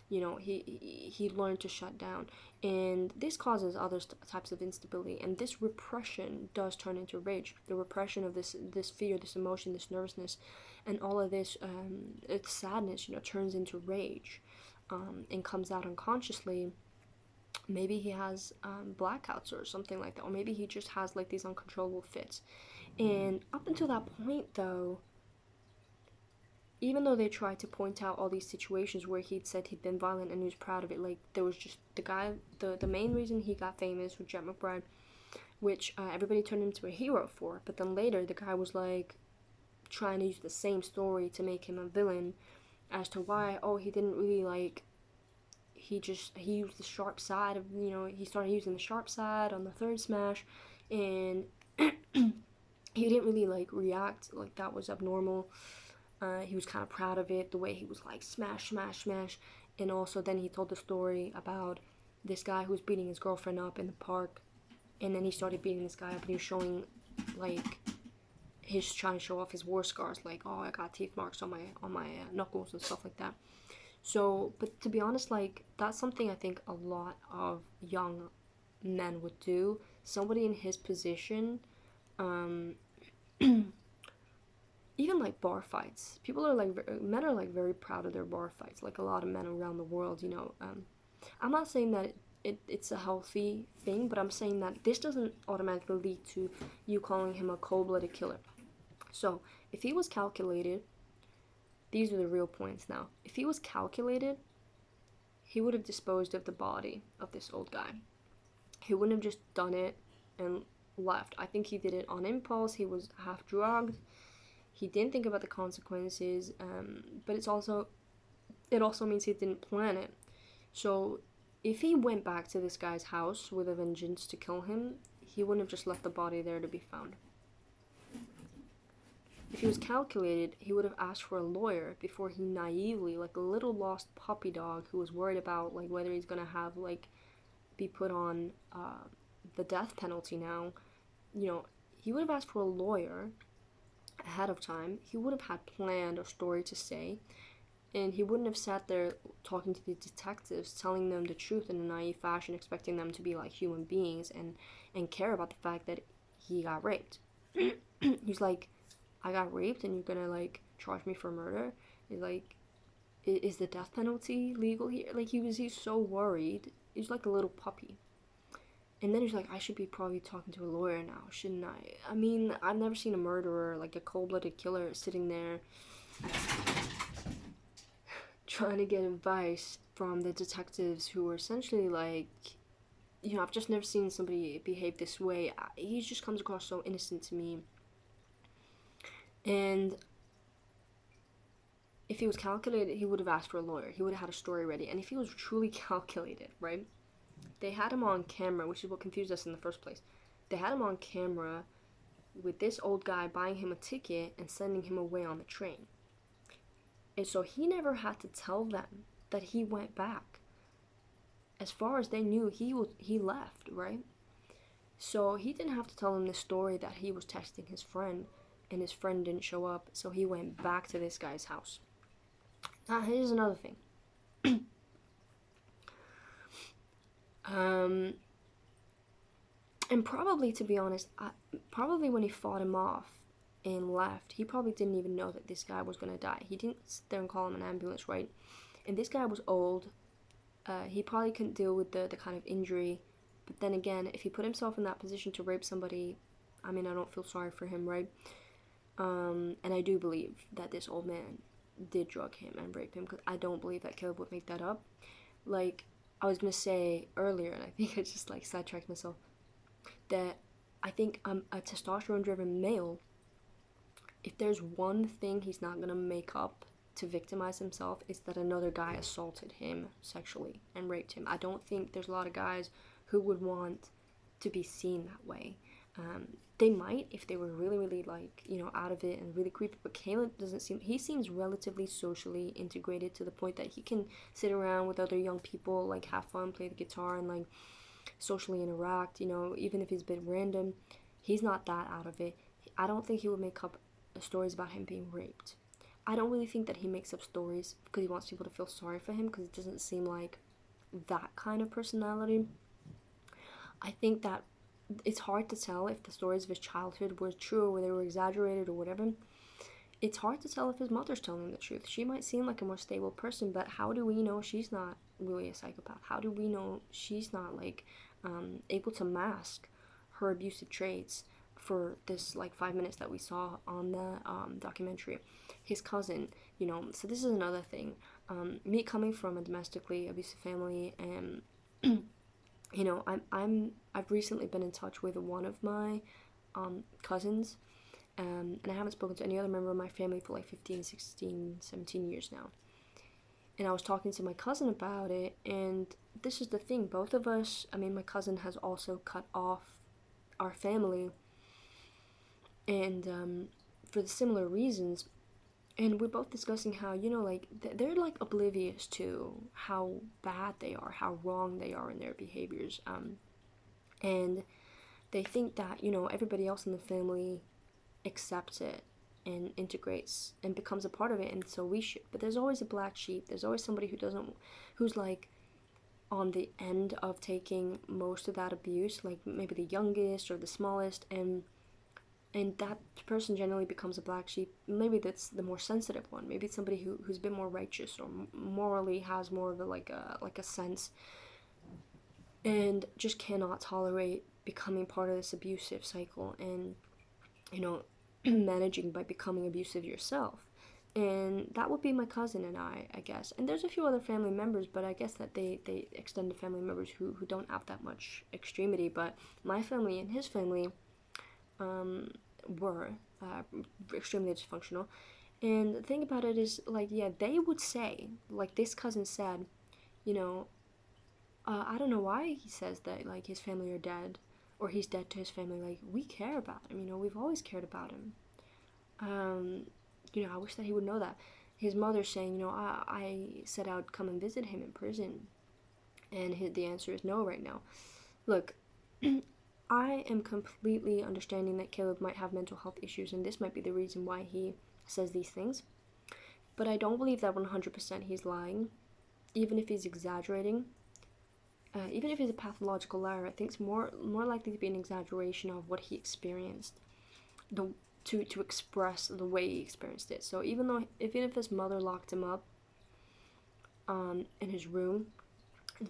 you know, he learned to shut down, and this causes other types of instability, and this repression does turn into rage. The repression of this fear, this emotion, this nervousness, and all of this it's sadness, you know, turns into rage, and comes out unconsciously. Maybe he has blackouts or something like that, or maybe he just has like these uncontrollable fits. And up until that point, though, even though they tried to point out all these situations where he'd said he'd been violent and he was proud of it, like there was just the guy, the main reason he got famous was Jet McBride, which everybody turned him into a hero for. But then later, the guy was like trying to use the same story to make him a villain, as to why, oh, he didn't really like, he used the sharp side of, you know, he started using the sharp side on the third smash, and he didn't really like react like that was abnormal. He was kind of proud of it, the way he was like smash, smash, smash. And also then he told the story about this guy who was beating his girlfriend up in the park, and then he started beating this guy up, and he was showing like he's trying to show off his war scars, like, oh, I got teeth marks on my knuckles and stuff like that. So, but to be honest, like that's something I think a lot of young men would do. Somebody in his position, um, even like bar fights. People are like men are like very proud of their bar fights. Like a lot of men around the world, you know. I'm not saying that it's a healthy thing, but I'm saying that this doesn't automatically lead to you calling him a cold-blooded killer. So if he was calculated, these are the real points now. If he was calculated, he would have disposed of the body of this old guy. He wouldn't have just done it and left. I think he did it on impulse. He was half drugged. He didn't think about the consequences, but it also means he didn't plan it. So if he went back to this guy's house with a vengeance to kill him, he wouldn't have just left the body there to be found. If he was calculated, he would have asked for a lawyer before he naively, like a little lost puppy dog who was worried about like whether he's gonna have like be put on the death penalty now. You know, he would have asked for a lawyer ahead of time. He would have had planned a story to say, and he wouldn't have sat there talking to the detectives, telling them the truth in a naive fashion, expecting them to be like human beings and care about the fact that he got raped. He's like, I got raped and you're gonna like charge me for murder? He's like, is the death penalty legal here? Like he's so worried. He's like a little puppy. And then he's like, I should be probably talking to a lawyer now, shouldn't I? I mean, I've never seen a murderer, like a cold-blooded killer, sitting there trying to get advice from the detectives who were essentially like, you know, I've just never seen somebody behave this way. He just comes across so innocent to me. And if he was calculated, he would have asked for a lawyer. He would have had a story ready. And if he was truly calculated, right? They had him on camera, which is what confused us in the first place. They had him on camera with this old guy buying him a ticket and sending him away on the train. And so he never had to tell them that he went back. As far as they knew, he left, right? So he didn't have to tell them this story that he was texting his friend and his friend didn't show up, so he went back to this guy's house. Now, here's another thing. And probably, to be honest, probably when he fought him off and left, he probably didn't even know that this guy was going to die. He didn't sit there and call him an ambulance, right? And this guy was old. He probably couldn't deal with the kind of injury. But then again, if he put himself in that position to rape somebody, I mean, I don't feel sorry for him, right? And I do believe that this old man did drug him and rape him, because I don't believe that Caleb would make that up. Like, I was going to say earlier, and I think I just, like, sidetracked myself, that I think a testosterone-driven male, if there's one thing he's not going to make up to victimize himself, is that another guy assaulted him sexually and raped him. I don't think there's a lot of guys who would want to be seen that way. They might if they were really, really like, out of it and really creepy. But Caleb doesn't seem, he seems relatively socially integrated to the point that he can sit around with other young people, like have fun, play the guitar, and like socially interact, even if he's a bit random. He's not that out of it. I don't think he would make up stories about him being raped. I don't really think that he makes up stories because he wants people to feel sorry for him, because it doesn't seem like that kind of personality. I think that it's hard to tell if the stories of his childhood were true or they were exaggerated or whatever. It's hard to tell if his mother's telling the truth. She might seem like a more stable person, but how do we know she's not really a psychopath? How do we know she's not like able to mask her abusive traits for this like 5 minutes that we saw on the documentary? His cousin, so this is another thing. Me coming from a domestically abusive family, and I've recently been in touch with one of my cousins, and I haven't spoken to any other member of my family for like 15, 16, 17 years now. And I was talking to my cousin about it, and this is the thing. Both of us, I mean, my cousin has also cut off our family, and for the similar reasons. And we're both discussing how, like, they're like oblivious to how bad they are, how wrong they are in their behaviors. And they think that, everybody else in the family accepts it and integrates and becomes a part of it, and so we should. But there's always a black sheep. There's always somebody who's like on the end of taking most of that abuse, like maybe the youngest or the smallest, and that person generally becomes a black sheep. Maybe that's the more sensitive one. Maybe it's somebody who's been more righteous or morally has more of a like a sense, and just cannot tolerate becoming part of this abusive cycle, and managing by becoming abusive yourself. And that would be my cousin and I guess. And there's a few other family members, but I guess that they extend to family members who don't have that much extremity. But my family and his family were extremely dysfunctional. And the thing about it is, like, yeah, they would say, like this cousin said, you know, I don't know why he says that, like, his family are dead, or he's dead to his family. Like, we care about him, we've always cared about him. I wish that he would know that. His mother saying, I said I would come and visit him in prison, and the answer is no right now. Look, I am completely understanding that Caleb might have mental health issues, and this might be the reason why he says these things, but I don't believe that 100% he's lying, even if he's exaggerating. Even if he's a pathological liar, I think it's more likely to be an exaggeration of what he experienced, to express the way he experienced it. So even if his mother locked him up in his room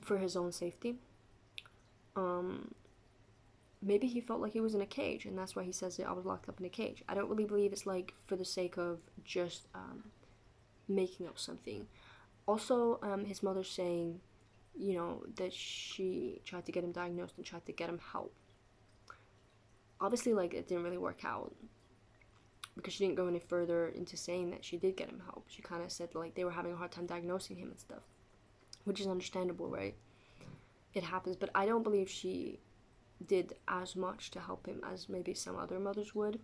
for his own safety, maybe he felt like he was in a cage, and that's why he says that I was locked up in a cage. I don't really believe it's like for the sake of just making up something. Also, his mother saying, that she tried to get him diagnosed and tried to get him help. Obviously, like, it didn't really work out, because she didn't go any further into saying that she did get him help. She kind of said, like, they were having a hard time diagnosing him and stuff, which is understandable, right? It happens, but I don't believe she did as much to help him as maybe some other mothers would.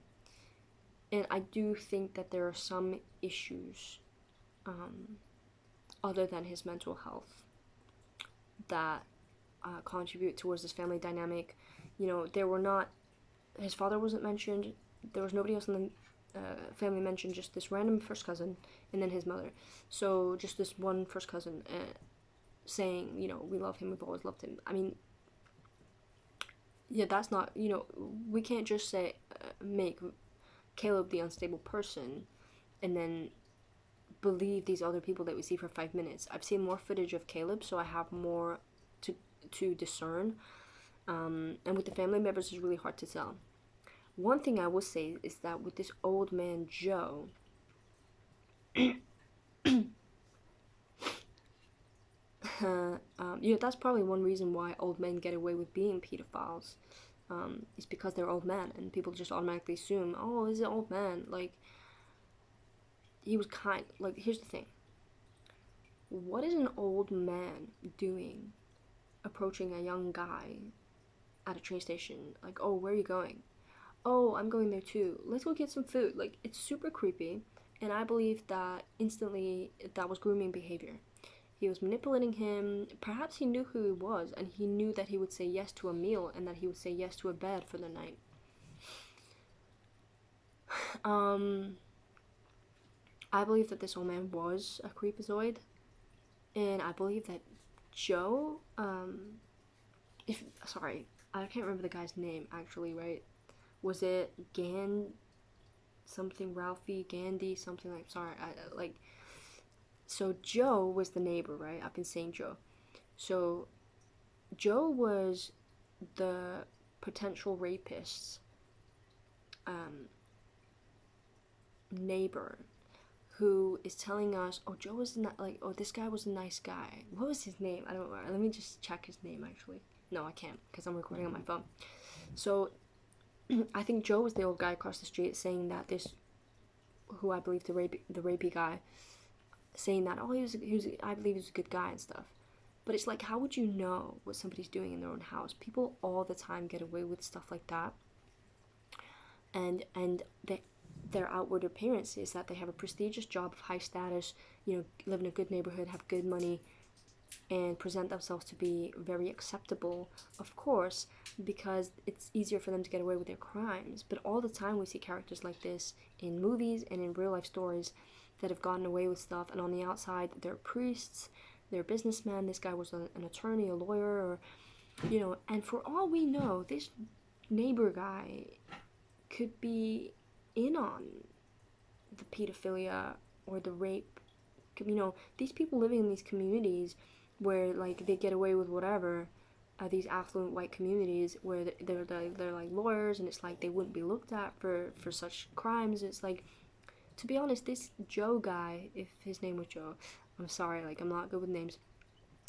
And I do think that there are some issues other than his mental health that contribute towards this family dynamic. There were not, his father wasn't mentioned, there was nobody else in the family mentioned, just this random first cousin and then his mother. So just this one first cousin saying, we love him, we've always loved him. I mean, yeah, that's not, we can't just say, make Caleb the unstable person and then believe these other people that we see for 5 minutes. I've seen more footage of Caleb, so I have more to discern. And with the family members, it's really hard to tell. One thing I will say is that with this old man Joe, that's probably one reason why old men get away with being pedophiles. Is because they're old men, and people just automatically assume, oh, he's an old man. Like, he was here's the thing. What is an old man doing approaching a young guy at a train station. Like, oh, where are you going? Oh, I'm going there too. Let's go get some food. Like, it's super creepy. And I believe that instantly that was grooming behavior. He was manipulating him. Perhaps he knew who he was, and he knew that he would say yes to a meal and that he would say yes to a bed for the night. Um, I believe that this old man was a creepazoid, and I believe that Joe, if sorry, I can't remember the guy's name actually, right? Was it something Ralphie, Gandhi, something like, sorry, so Joe was the neighbor, right? I've been saying Joe. So Joe was the potential rapist's neighbor who is telling us, oh, Joe was not like, oh, this guy was a nice guy. What was his name? I don't know. Let me just check his name actually. No, I can't because I'm recording on my phone. So I think Joe was the old guy across the street saying that this, who I believe the rapey guy, saying that, oh, I believe he was a good guy and stuff. But it's like, how would you know what somebody's doing in their own house? People all the time get away with stuff like that, and their outward appearance is that they have a prestigious job of high status, live in a good neighborhood, have good money, and present themselves to be very acceptable, of course, because it's easier for them to get away with their crimes. But all the time we see characters like this in movies and in real life stories that have gotten away with stuff, and on the outside they're priests, they're businessmen. This guy was an attorney, a lawyer, or and for all we know, this neighbor guy could be in on the pedophilia or the rape. These people living in these communities where like they get away with whatever, these affluent white communities where they're like lawyers, and it's like they wouldn't be looked at for such crimes. It's like, to be honest, this Joe guy, if his name was Joe, I'm sorry, like, I'm not good with names,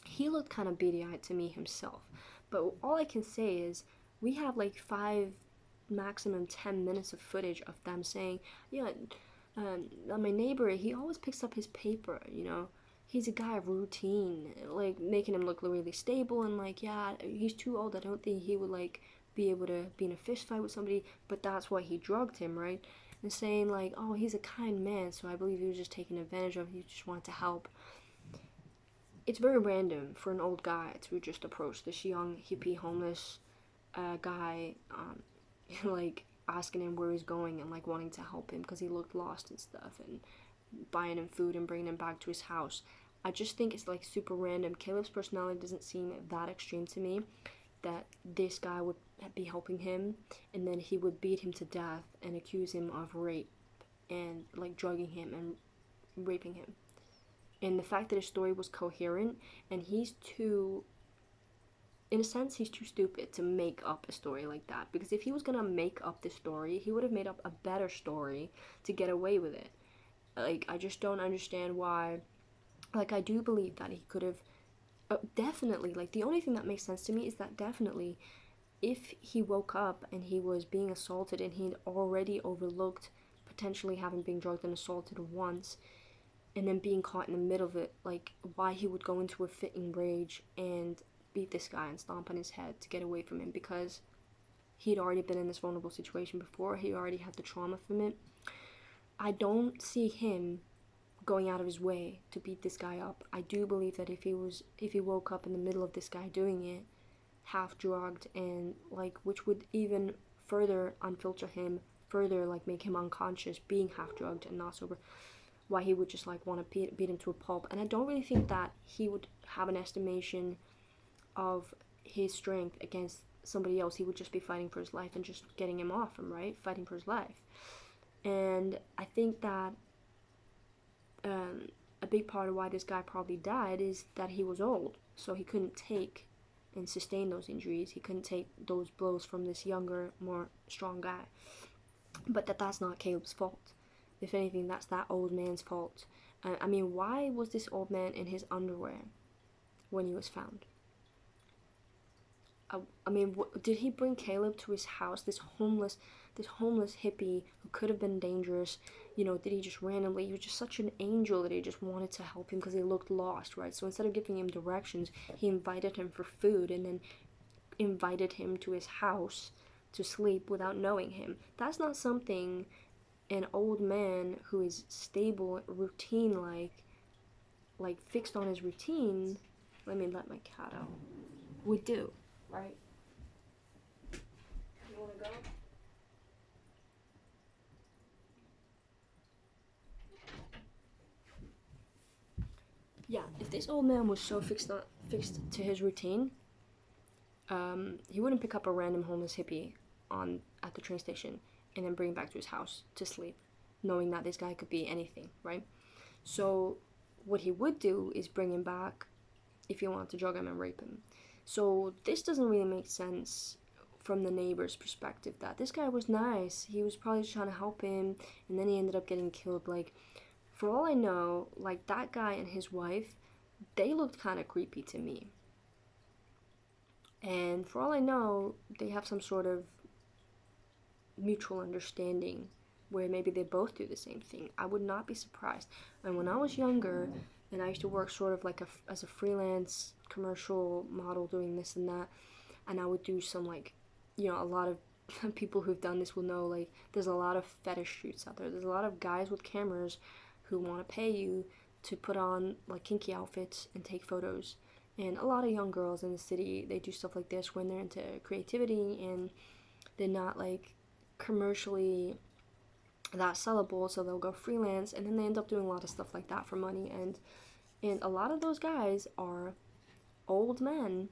he looked kind of beady-eyed to me himself. But all I can say is we have like 5, maximum 10 minutes of footage of them saying, yeah, my neighbor, he always picks up his paper, he's a guy of routine, like making him look really stable, and like, yeah, he's too old, I don't think he would like be able to be in a fist fight with somebody, but that's why he drugged him, right? And saying like, oh, he's a kind man, so I believe he was just taking advantage of, he just wanted to help. It's very random for an old guy to just approach this young hippie homeless guy, like asking him where he's going and like wanting to help him because he looked lost and stuff, and buying him food and bringing him back to his house. I just think it's like super random. Caleb's personality doesn't seem that extreme to me, that this guy would be helping him and then he would beat him to death and accuse him of rape and like drugging him and raping him. And the fact that his story was coherent, and in a sense, he's too stupid to make up a story like that. Because if he was gonna make up this story, he would have made up a better story to get away with it. Like, I just don't understand why. Like, I do believe that he could have, definitely, like, the only thing that makes sense to me is that definitely, if he woke up and he was being assaulted and he'd already overlooked potentially having been drugged and assaulted once, and then being caught in the middle of it, like, why he would go into a fitting rage and beat this guy and stomp on his head to get away from him, because he'd already been in this vulnerable situation before. He already had the trauma from it. I don't see him going out of his way to beat this guy up. I do believe that if he woke up in the middle of this guy doing it, half drugged, and like, which would even further unfilter him, further like make him unconscious, being half drugged and not sober, why he would just like want to beat him to a pulp. And I don't really think that he would have an estimation of his strength against somebody else. He would just be fighting for his life and just getting him off him, right? Fighting for his life. And I think that a big part of why this guy probably died is that he was old, so he couldn't take and sustain those injuries. He couldn't take those blows from this younger, more strong guy. But that's not Caleb's fault. If anything, that's that old man's fault. I mean, why was this old man in his underwear when he was found? I mean, did he bring Caleb to his house? This homeless hippie who could have been dangerous. Did he just randomly? He was just such an angel that he just wanted to help him because he looked lost, right? So instead of giving him directions, he invited him for food and then invited him to his house to sleep without knowing him. That's not something an old man who is stable, routine like fixed on his routine, let me let my cat out, would do, right? You wanna go? Yeah, if this old man was so fixed to his routine, he wouldn't pick up a random homeless hippie at the train station and then bring him back to his house to sleep, knowing that this guy could be anything, right? So what he would do is bring him back if he wanted to drug him and rape him. So this doesn't really make sense from the neighbor's perspective, that this guy was nice. He was probably just trying to help him, and then he ended up getting killed. Like, for all I know, like, that guy and his wife, they looked kind of creepy to me. And for all I know, they have some sort of mutual understanding where maybe they both do the same thing. I would not be surprised. And when I was younger, and I used to work sort of like as a freelance commercial model doing this and that, and I would do some, like, you know, a lot of people who've done this will know, like, there's a lot of fetish shoots out there. There's a lot of guys with cameras who want to pay you to put on, like, kinky outfits and take photos. And a lot of young girls in the city, they do stuff like this when they're into creativity and they're not, like, commercially that sellable, so they'll go freelance, and then they end up doing a lot of stuff like that for money. And a lot of those guys are old men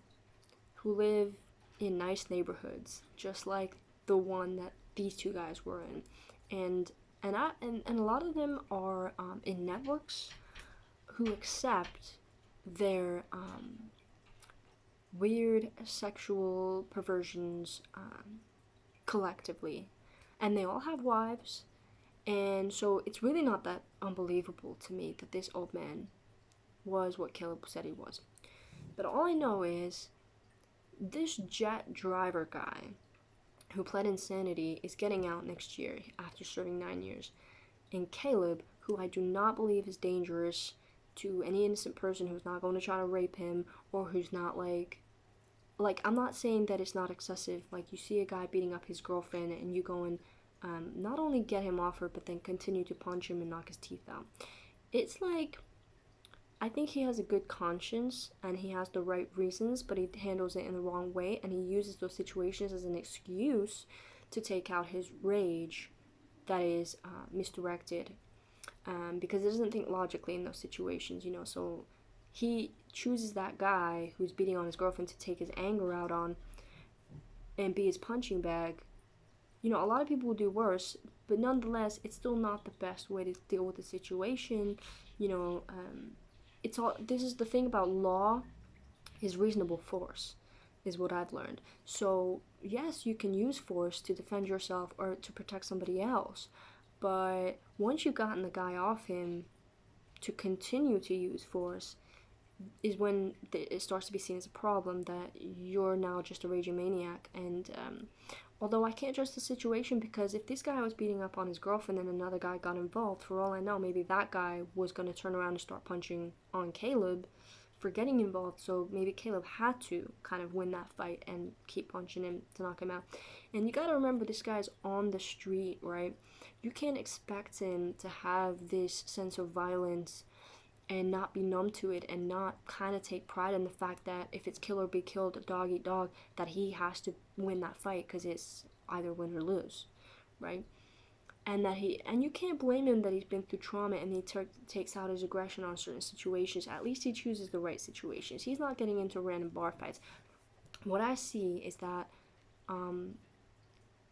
who live in nice neighborhoods, just like the one that these two guys were in. And a lot of them are in networks who accept their weird sexual perversions collectively, and they all have wives. And so it's really not that unbelievable to me that this old man was what Caleb said he was. But all I know is this jet driver guy who pled insanity is getting out next year after serving 9 years. And Caleb, who I do not believe is dangerous to any innocent person who's not going to try to rape him, or who's not like, I'm not saying that it's not excessive. Like, you see a guy beating up his girlfriend and you go and not only get him off her, but then continue to punch him and knock his teeth out. It's like, I think he has a good conscience and he has the right reasons, but he handles it in the wrong way, and he uses those situations as an excuse to take out his rage that is misdirected, because he doesn't think logically in those situations, you know. So he chooses that guy who's beating on his girlfriend to take his anger out on and be his punching bag. You know, a lot of people will do worse, but nonetheless, it's still not the best way to deal with the situation. You know, this is the thing about law, is reasonable force, is what I've learned. So, yes, you can use force to defend yourself or to protect somebody else, but once you've gotten the guy off him, to continue to use force is when it starts to be seen as a problem, that you're now just a raging maniac. And although I can't judge the situation, because if this guy was beating up on his girlfriend and another guy got involved, for all I know, maybe that guy was going to turn around and start punching on Caleb for getting involved. So maybe Caleb had to kind of win that fight and keep punching him to knock him out. And you got to remember, this guy's on the street, right? You can't expect him to have this sense of violence and not be numb to it, and not kind of take pride in the fact that if it's kill or be killed, dog eat dog, that he has to win that fight because it's either win or lose, right? And you can't blame him that he's been through trauma and he takes out his aggression on certain situations. At least he chooses the right situations. He's not getting into random bar fights. What I see is that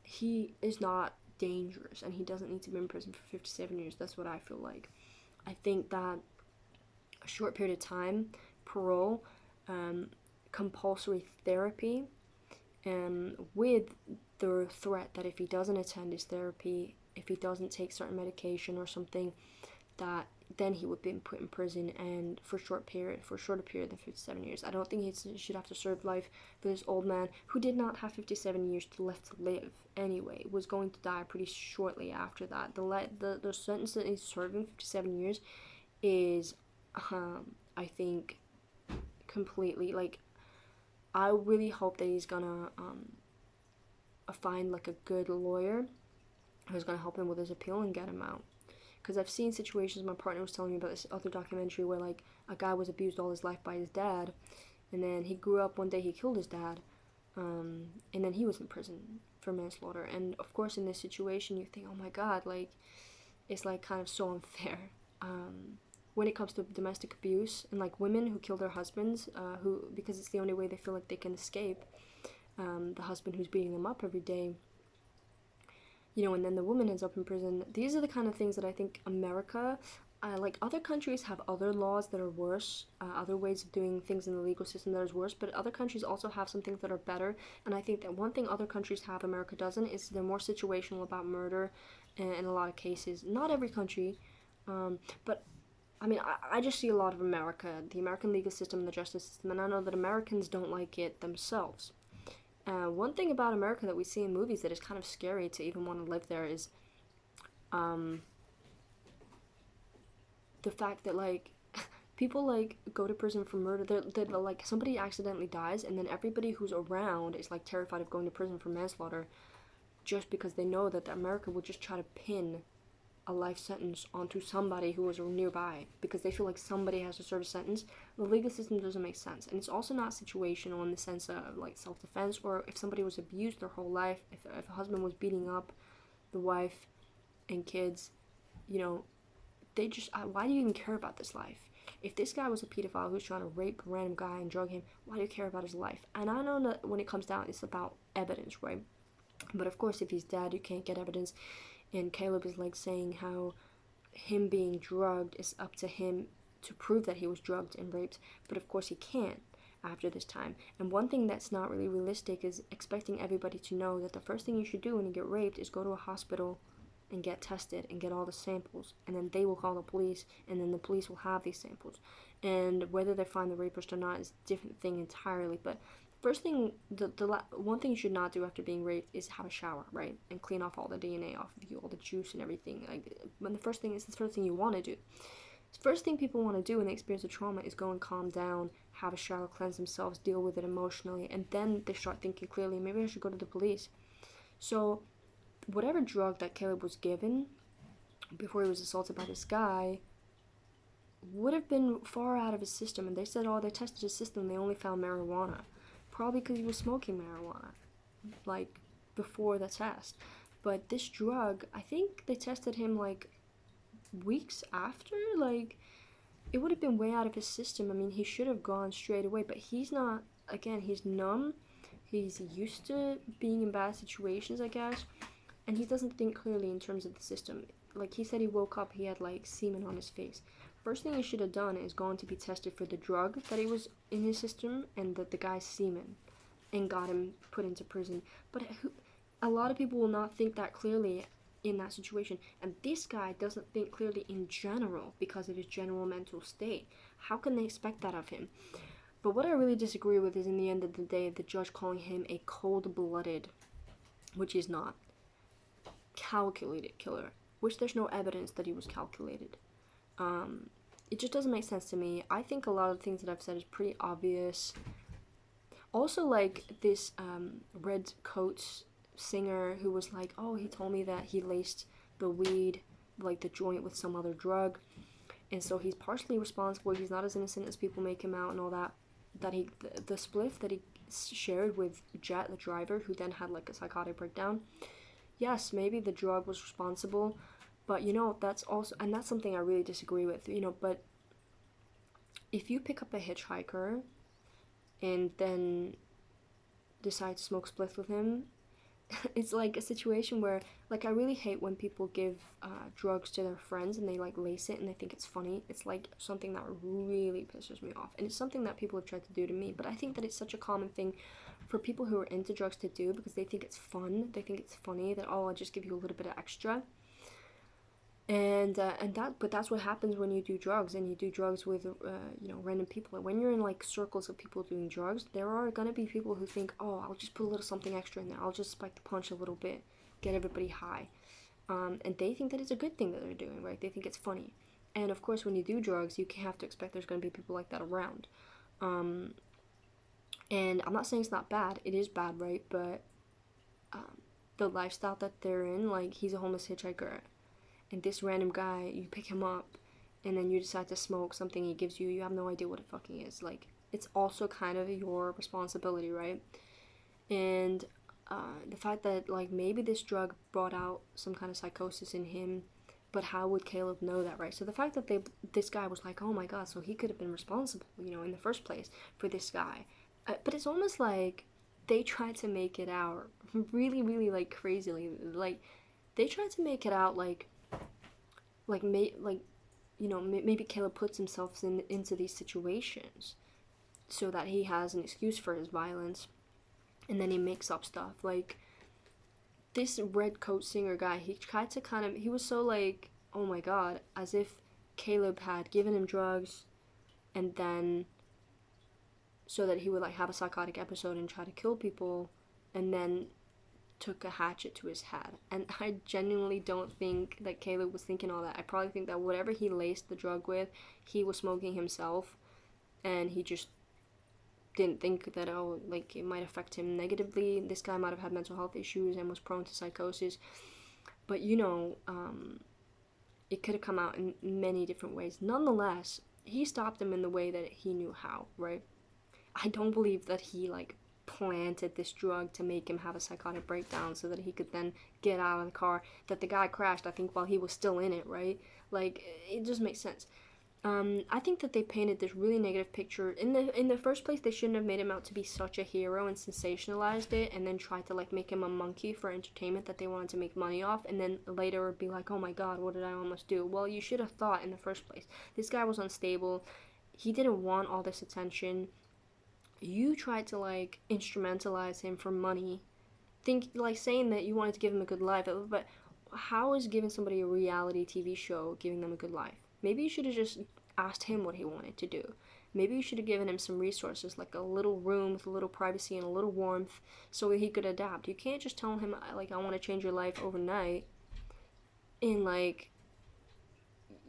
he is not dangerous, and he doesn't need to be in prison for 57 years. That's what I feel like. I think that a short period of time, parole, compulsory therapy, with the threat that if he doesn't attend his therapy, if he doesn't take certain medication or something, that then he would be put in prison, and for a shorter period than 57 years. I don't think he should have to serve life for this old man who did not have 57 years left to live anyway, was going to die pretty shortly after that. The sentence that he's serving, 57 years, is I think completely, like, I really hope that he's gonna find like a good lawyer who's gonna help him with his appeal and get him out. Because I've seen situations, my partner was telling me about this other documentary where like a guy was abused all his life by his dad, and then he grew up one day, he killed his dad, and then he was in prison for manslaughter. And of course, in this situation, you think, oh my god, like it's like kind of so unfair. When it comes to domestic abuse and like women who kill their husbands, who because it's the only way they feel like they can escape, the husband who's beating them up every day, and then the woman ends up in prison. These are the kind of things that I think America, like other countries have other laws that are worse, other ways of doing things in the legal system that is worse, but other countries also have some things that are better. And I think that one thing other countries have America doesn't is they're more situational about murder in a lot of cases. Not every country, but I mean, I just see a lot of America, the American legal system and the justice system, and I know that Americans don't like it themselves. One thing about America that we see in movies that is kind of scary to even want to live there is the fact that, like, people, like, go to prison for murder. They're, like, somebody accidentally dies, and then everybody who's around is, like, terrified of going to prison for manslaughter just because they know that America will just try to pin a life sentence onto somebody who was nearby because they feel like somebody has to serve a sentence. The legal system doesn't make sense, and it's also not situational in the sense of like self-defense, or if somebody was abused their whole life, if a husband was beating up the wife and kids, they just why do you even care about this life? If this guy was a pedophile who's trying to rape a random guy and drug him, why do you care about his life? And I know that when it comes down, it's about evidence, right? But of course, if he's dead, you can't get evidence. And Caleb is like saying how him being drugged is up to him to prove that he was drugged and raped, but of course he can't after this time. And one thing that's not really realistic is expecting everybody to know that the first thing you should do when you get raped is go to a hospital and get tested and get all the samples, and then they will call the police, and then the police will have these samples. And whether they find the rapist or not is a different thing entirely, but first thing, one thing you should not do after being raped is have a shower, right? And clean off all the DNA off of you, all the juice and everything. Like, when the first thing you want to do. The first thing people want to do when they experience a trauma is go and calm down, have a shower, cleanse themselves, deal with it emotionally, and then they start thinking clearly, maybe I should go to the police. So, whatever drug that Caleb was given before he was assaulted by this guy would have been far out of his system, and they said, they tested his system, they only found marijuana. Probably because he was smoking marijuana, like, before the test. But this drug, I think they tested him, like, weeks after. Like, it would have been way out of his system. I mean, he should have gone straight away, but he's not. Again, he's numb. He's used to being in bad situations, I guess, and he doesn't think clearly in terms of the system. Like, he said he woke up, he had, like, semen on his face. First thing he should have done is gone to be tested for the drug that he was in his system and the guy's semen, and got him put into prison. But a lot of people will not think that clearly in that situation, and this guy doesn't think clearly in general because of his general mental state. How can they expect that of him? But what I really disagree with is, in the end of the day, the judge calling him a cold-blooded, which he's not, calculated killer, which there's no evidence that he was calculated. It just doesn't make sense to me. I think a lot of the things that I've said is pretty obvious. Also, like, this Red Coats singer who was like, he told me that he laced the weed, like the joint, with some other drug, and so he's partially responsible. He's not as innocent as people make him out and all that. That the spliff that he shared with Jet, the driver, who then had like a psychotic breakdown. Yes, maybe the drug was responsible, but that's also, and that's something I really disagree with, but if you pick up a hitchhiker and then decide to smoke spliff with him, it's like a situation where, like, I really hate when people give drugs to their friends and they like lace it and they think it's funny. It's like something that really pisses me off, and it's something that people have tried to do to me, but I think that it's such a common thing for people who are into drugs to do because they think it's fun, they think it's funny that, I'll just give you a little bit of extra. But that's what happens when you do drugs, and you do drugs with random people. And when you're in like circles of people doing drugs, there are gonna be people who think, I'll just put a little something extra in there, I'll just spike the punch a little bit, get everybody high, and they think that it's a good thing that they're doing, right? They think it's funny. And of course, when you do drugs, you have to expect there's gonna be people like that around. And I'm not saying it's not bad. It is bad, right? But the lifestyle that they're in, like, he's a homeless hitchhiker, and this random guy, you pick him up, and then you decide to smoke something he gives you, you have no idea what it fucking is. Like, it's also kind of your responsibility, right? And the fact that, like, maybe this drug brought out some kind of psychosis in him, but how would Caleb know that, right? So the fact that this guy was like, oh my god, so he could have been responsible, in the first place for this guy. But it's almost like they tried to make it out really, really, like, crazily. Like, they tried to make it out maybe Caleb puts himself into these situations so that he has an excuse for his violence, and then he makes up stuff. Like, this red coat singer guy, he tried to he was so like, oh my god, as if Caleb had given him drugs, and then so that he would, like, have a psychotic episode and try to kill people, and then took a hatchet to his head. And I genuinely don't think that Caleb was thinking all that. I probably think that whatever he laced the drug with, he was smoking himself, and he just didn't think that, oh, like, it might affect him negatively. This guy might have had mental health issues and was prone to psychosis. But, it could have come out in many different ways. Nonetheless, he stopped him in the way that he knew how, right? I don't believe that he, like, planted this drug to make him have a psychotic breakdown so that he could then get out of the car that the guy crashed, I think, while he was still in it, right? Like, it just makes sense. I think that they painted this really negative picture. In the first place, they shouldn't have made him out to be such a hero and sensationalized it, and then tried to, like, make him a monkey for entertainment that they wanted to make money off, and then later be like, oh my god, what did I almost do? Well, you should have thought in the first place. This guy was unstable. He didn't want all this attention. You tried to, like, instrumentalize him for money. Like, saying that you wanted to give him a good life, but how is giving somebody a reality TV show giving them a good life? Maybe you should have just asked him what he wanted to do. Maybe you should have given him some resources, like a little room with a little privacy and a little warmth, so he could adapt. You can't just tell him, like, I want to change your life overnight, and, like,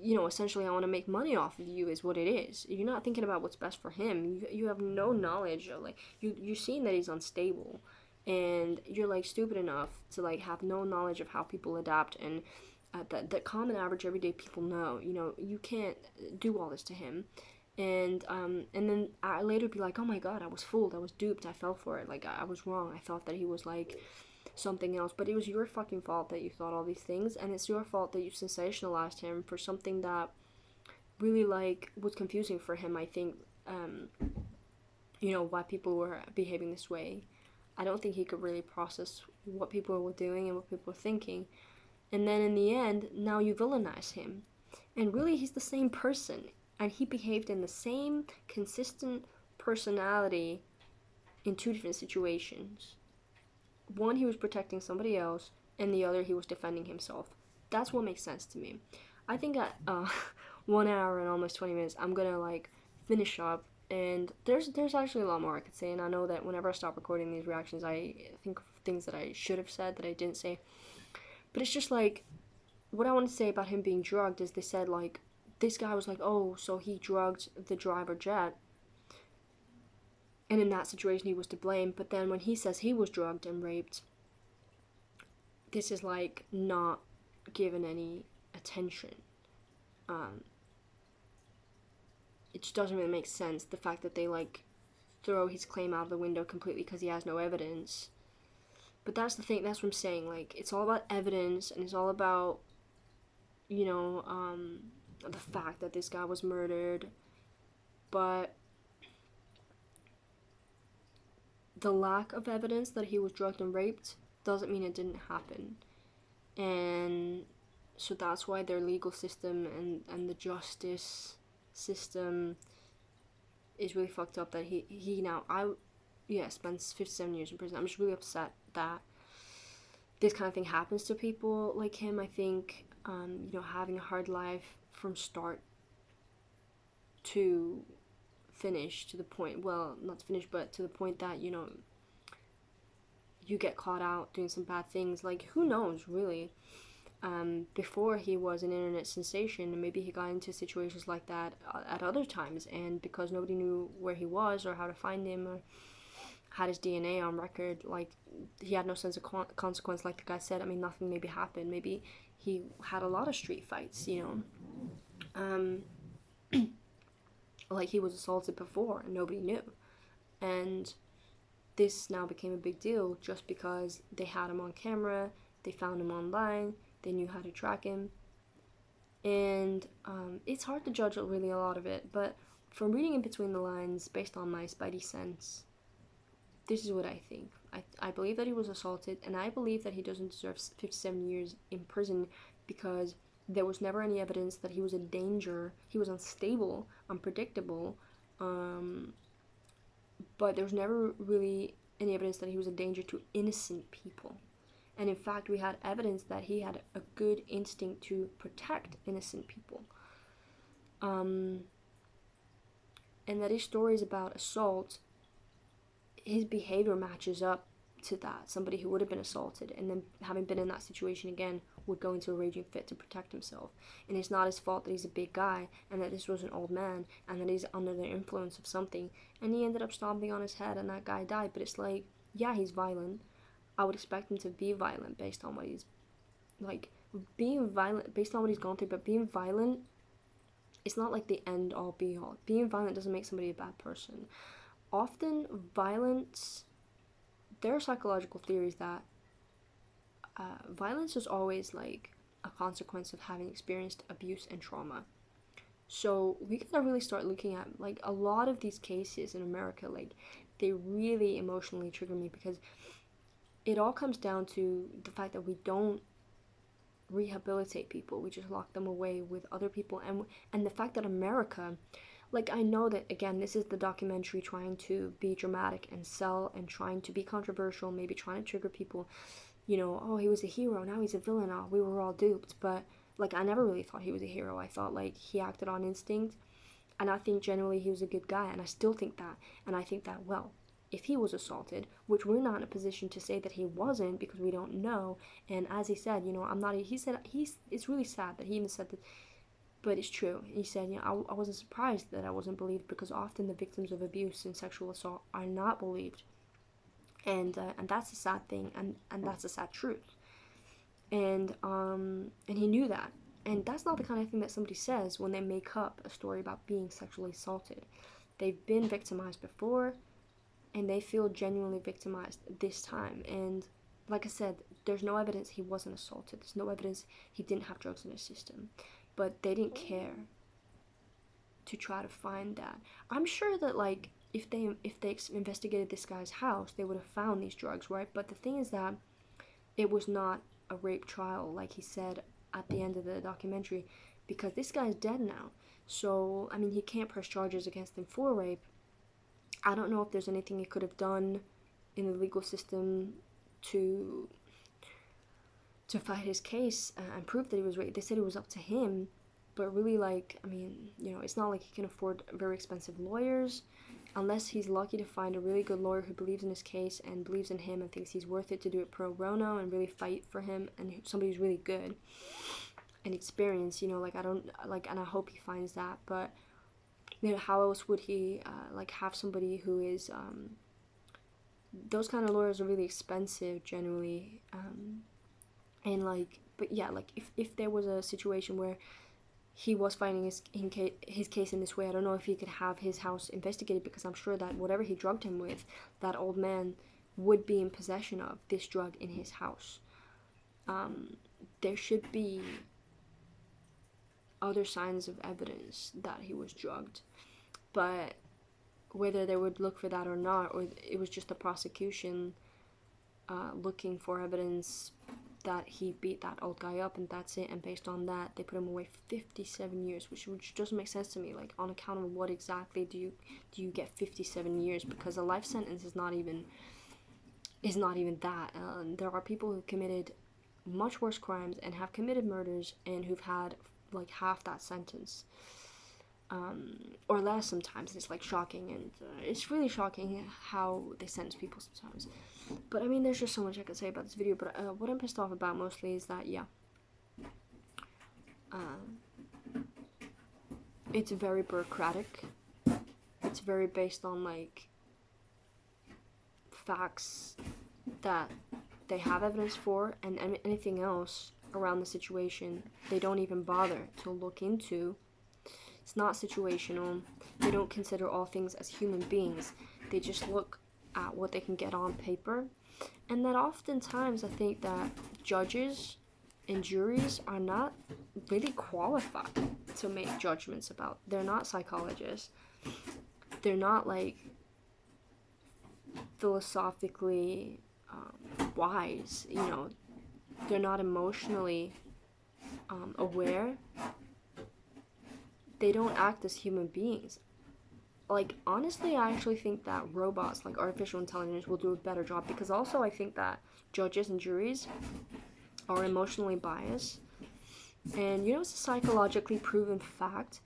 essentially, I want to make money off of you is what it is. You're not thinking about what's best for him. You have no knowledge of, like, you're seeing that he's unstable, and you're, like, stupid enough to, like, have no knowledge of how people adapt, and that common average everyday people know. You can't do all this to him. And then I later be like, oh my god, I was fooled, I was duped, I fell for it, like, I was wrong, I thought that he was, like, something else. But it was your fucking fault that you thought all these things, and it's your fault that you sensationalized him for something that really, like, was confusing for him. I think why people were behaving this way. I don't think he could really process what people were doing and what people were thinking. And then in the end, now you villainize him. And really, he's the same person. And he behaved in the same consistent personality in two different situations. One, he was protecting somebody else, and the other, he was defending himself. That's what makes sense to me. I think at 1 hour and almost 20 minutes, I'm gonna, like, finish up. And there's actually a lot more I could say. And I know that whenever I stop recording these reactions, I think of things that I should have said that I didn't say. But it's just, like, what I want to say about him being drugged is they said, like, this guy was like, oh, so he drugged the driver Jet, and in that situation he was to blame. But then when he says he was drugged and raped, this is, like, not given any attention. It just doesn't really make sense, the fact that they, like, throw his claim out of the window completely because he has no evidence. But that's the thing, that's what I'm saying, like, it's all about evidence, and it's all about, the fact that this guy was murdered, but the lack of evidence that he was drugged and raped doesn't mean it didn't happen. And so that's why their legal system and the justice system is really fucked up, that he now, spends 57 years in prison. I'm just really upset that this kind of thing happens to people like him. I think, having a hard life from start to finish, to the point, well, not to finish, but to the point that, you get caught out doing some bad things. Like, who knows, really? Before he was an internet sensation, and maybe he got into situations like that at other times, and because nobody knew where he was or how to find him, or had his DNA on record. Like, he had no sense of consequence, like the guy said. I mean, nothing maybe happened. Maybe he had a lot of street fights, you know. Like, he was assaulted before and nobody knew. And this now became a big deal just because they had him on camera, they found him online, they knew how to track him. And it's hard to judge really a lot of it, but from reading in between the lines, based on my spidey sense, this is what I think. I believe that he was assaulted, and I believe that he doesn't deserve 57 years in prison because there was never any evidence that he was a danger. He was unstable, unpredictable, but there was never really any evidence that he was a danger to innocent people. And in fact, we had evidence that he had a good instinct to protect innocent people. And that his stories about assault, his behavior matches up to that. Somebody who would have been assaulted and then, having been in that situation again, would go into a raging fit to protect himself. And it's not his fault that he's a big guy and that this was an old man and that he's under the influence of something. And he ended up stomping on his head and that guy died. But it's like, yeah, he's violent. I would expect him to be violent based on what he's, like, being violent based on what he's gone through. But being violent, it's not like the end all be all. Being violent doesn't make somebody a bad person. Often violence, there are psychological theories that violence is always like a consequence of having experienced abuse and trauma. So we gotta really start looking at, like, a lot of these cases in America, like, they really emotionally trigger me because it all comes down to the fact that we don't rehabilitate people. We just lock them away with other people, and the fact that America, like, I know that, again, this is the documentary trying to be dramatic and sell and trying to be controversial, maybe trying to trigger people, you know, oh, he was a hero, now he's a villain, oh, we were all duped. But, like, I never really thought he was a hero. I thought, like, he acted on instinct, and I think generally he was a good guy, and I still think that. And I think that, well, if he was assaulted, which we're not in a position to say that he wasn't because we don't know, and as he said, you know, it's really sad that he even said that, but it's true. He said, you know, I wasn't surprised that I wasn't believed because often the victims of abuse and sexual assault are not believed. And that's a sad thing, and that's a sad truth. And he knew that. And that's not the kind of thing that somebody says when they make up a story about being sexually assaulted. They've been victimized before, and they feel genuinely victimized this time. And like I said, there's no evidence he wasn't assaulted. There's no evidence he didn't have drugs in his system. But they didn't care to try to find that. I'm sure that, like, if they investigated this guy's house, they would have found these drugs, right? But the thing is that it was not a rape trial, like he said at the end of the documentary, because this guy's dead now. So, I mean, he can't press charges against him for rape. I don't know if there's anything he could have done in the legal system to fight his case and prove that he was raped. They said it was up to him, but really, like, I mean, you know, it's not like he can afford very expensive lawyers unless he's lucky to find a really good lawyer who believes in his case and believes in him and thinks he's worth it to do it pro bono and really fight for him, and somebody who's really good and experienced, you know, like, I don't, like, and I hope he finds that. But, you know, how else would he, like, have somebody who is, those kind of lawyers are really expensive generally, and, like, but yeah, like, if there was a situation where he was fighting his case in this way, I don't know if he could have his house investigated, because I'm sure that whatever he drugged him with, that old man would be in possession of this drug in his house. There should be other signs of evidence that he was drugged, but whether they would look for that or not, or it was just the prosecution looking for evidence that he beat that old guy up and that's it, and based on that they put him away 57 years, which doesn't make sense to me. Like, on account of what exactly do you get 57 years? Because a life sentence is not even that. There are people who committed much worse crimes and have committed murders and who've had, like, half that sentence, or less sometimes. It's, like, shocking, and it's really shocking how they sentence people sometimes. But I mean, there's just so much I could say about this video. But what I'm pissed off about mostly is that, yeah, it's very bureaucratic. It's very based on, like, facts that they have evidence for, and anything else around the situation they don't even bother to look into. It's not situational. They don't consider all things as human beings. They just look at what they can get on paper. And that oftentimes I think that judges and juries are not really qualified to make judgments about. They're not psychologists. They're not like philosophically wise, you know. They're not emotionally aware. They don't act as human beings. Like, honestly, I actually think that robots, like artificial intelligence, will do a better job, because also I think that judges and juries are emotionally biased. And you know, it's a psychologically proven fact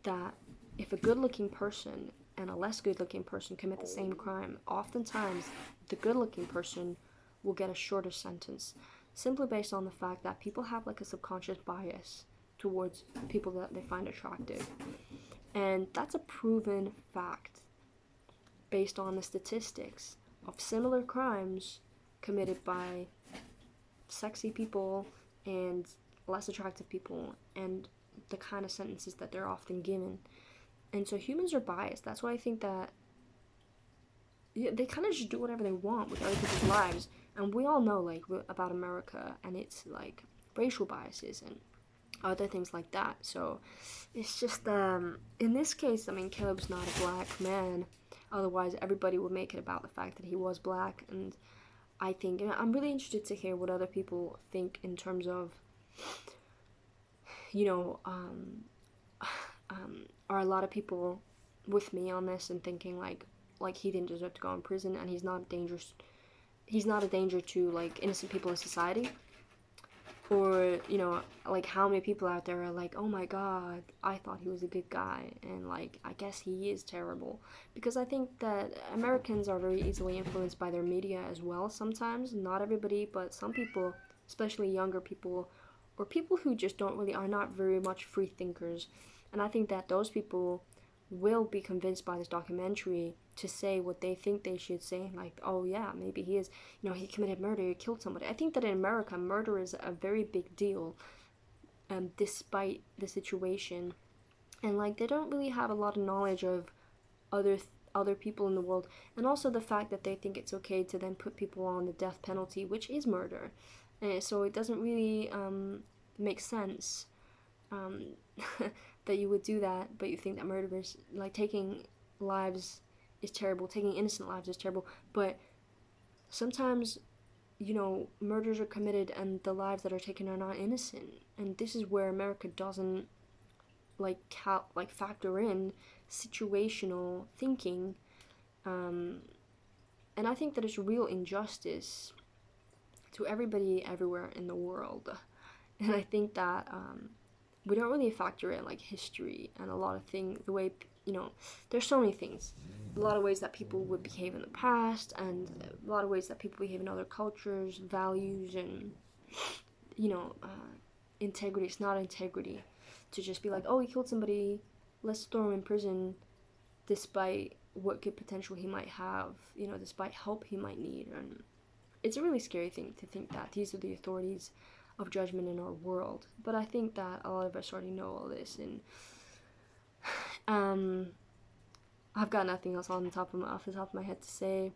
that if a good-looking person and a less good-looking person commit the same crime, oftentimes the good-looking person will get a shorter sentence, simply based on the fact that people have like a subconscious bias towards people that they find attractive. And that's a proven fact based on the statistics of similar crimes committed by sexy people and less attractive people, and the kind of sentences that they're often given. And so humans are biased. That's why I think that they kind of just do whatever they want with other people's lives. And we all know, like, about America and its, like, racial biases and other things like that. So it's just, in this case, I mean, Caleb's not a black man. Otherwise, everybody would make it about the fact that he was black. And I think, and I'm really interested to hear what other people think in terms of, you know, are a lot of people with me on this and thinking like he didn't deserve to go in prison, and he's not a danger to like innocent people in society? Or, you know, like how many people out there are like, oh my god, I thought he was a good guy, and like I guess he is terrible? Because I think that Americans are very easily influenced by their media as well sometimes. Not everybody, but some people, especially younger people, or people who just are not very much free thinkers. And I think that those people will be convinced by this documentary to say what they think they should say, like, oh yeah, maybe he is, you know, he committed murder, he killed somebody. I think that in America, murder is a very big deal, despite the situation. And like, they don't really have a lot of knowledge of other people in the world, and also the fact that they think it's okay to then put people on the death penalty, which is murder. And so it doesn't really make sense that you would do that, but you think that murder is, like, taking lives is terrible, taking innocent lives is terrible. But sometimes, you know, murders are committed and the lives that are taken are not innocent. And this is where America doesn't like factor in situational thinking. And I think that it's real injustice to everybody everywhere in the world. And I think that we don't really factor in like history and a lot of things, the way, you know, there's so many things, a lot of ways that people would behave in the past, and a lot of ways that people behave in other cultures, values, and, you know, integrity. It's not integrity to just be like, oh, he killed somebody, let's throw him in prison, despite what good potential he might have, you know, despite help he might need. And it's a really scary thing to think that these are the authorities of judgment in our world. But I think that a lot of us already know all this, and I've got nothing else off the top of my head to say,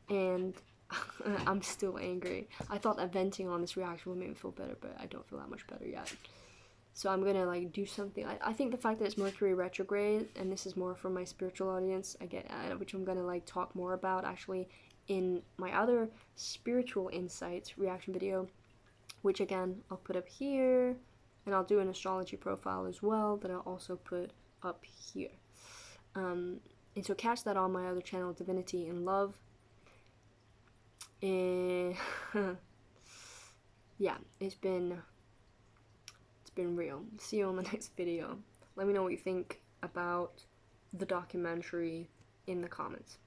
and I'm still angry. I thought that venting on this reaction would make me feel better, but I don't feel that much better yet. So I'm gonna like do something. I think the fact that it's Mercury retrograde, and this is more for my spiritual audience, which I'm gonna like talk more about actually in my other spiritual insights reaction video, which again I'll put up here, and I'll do an astrology profile as well that I'll also put up here. And so catch that on my other channel, Divinity in Love. And yeah, it's been real. See you on the next video. Let me know what you think about the documentary in the comments.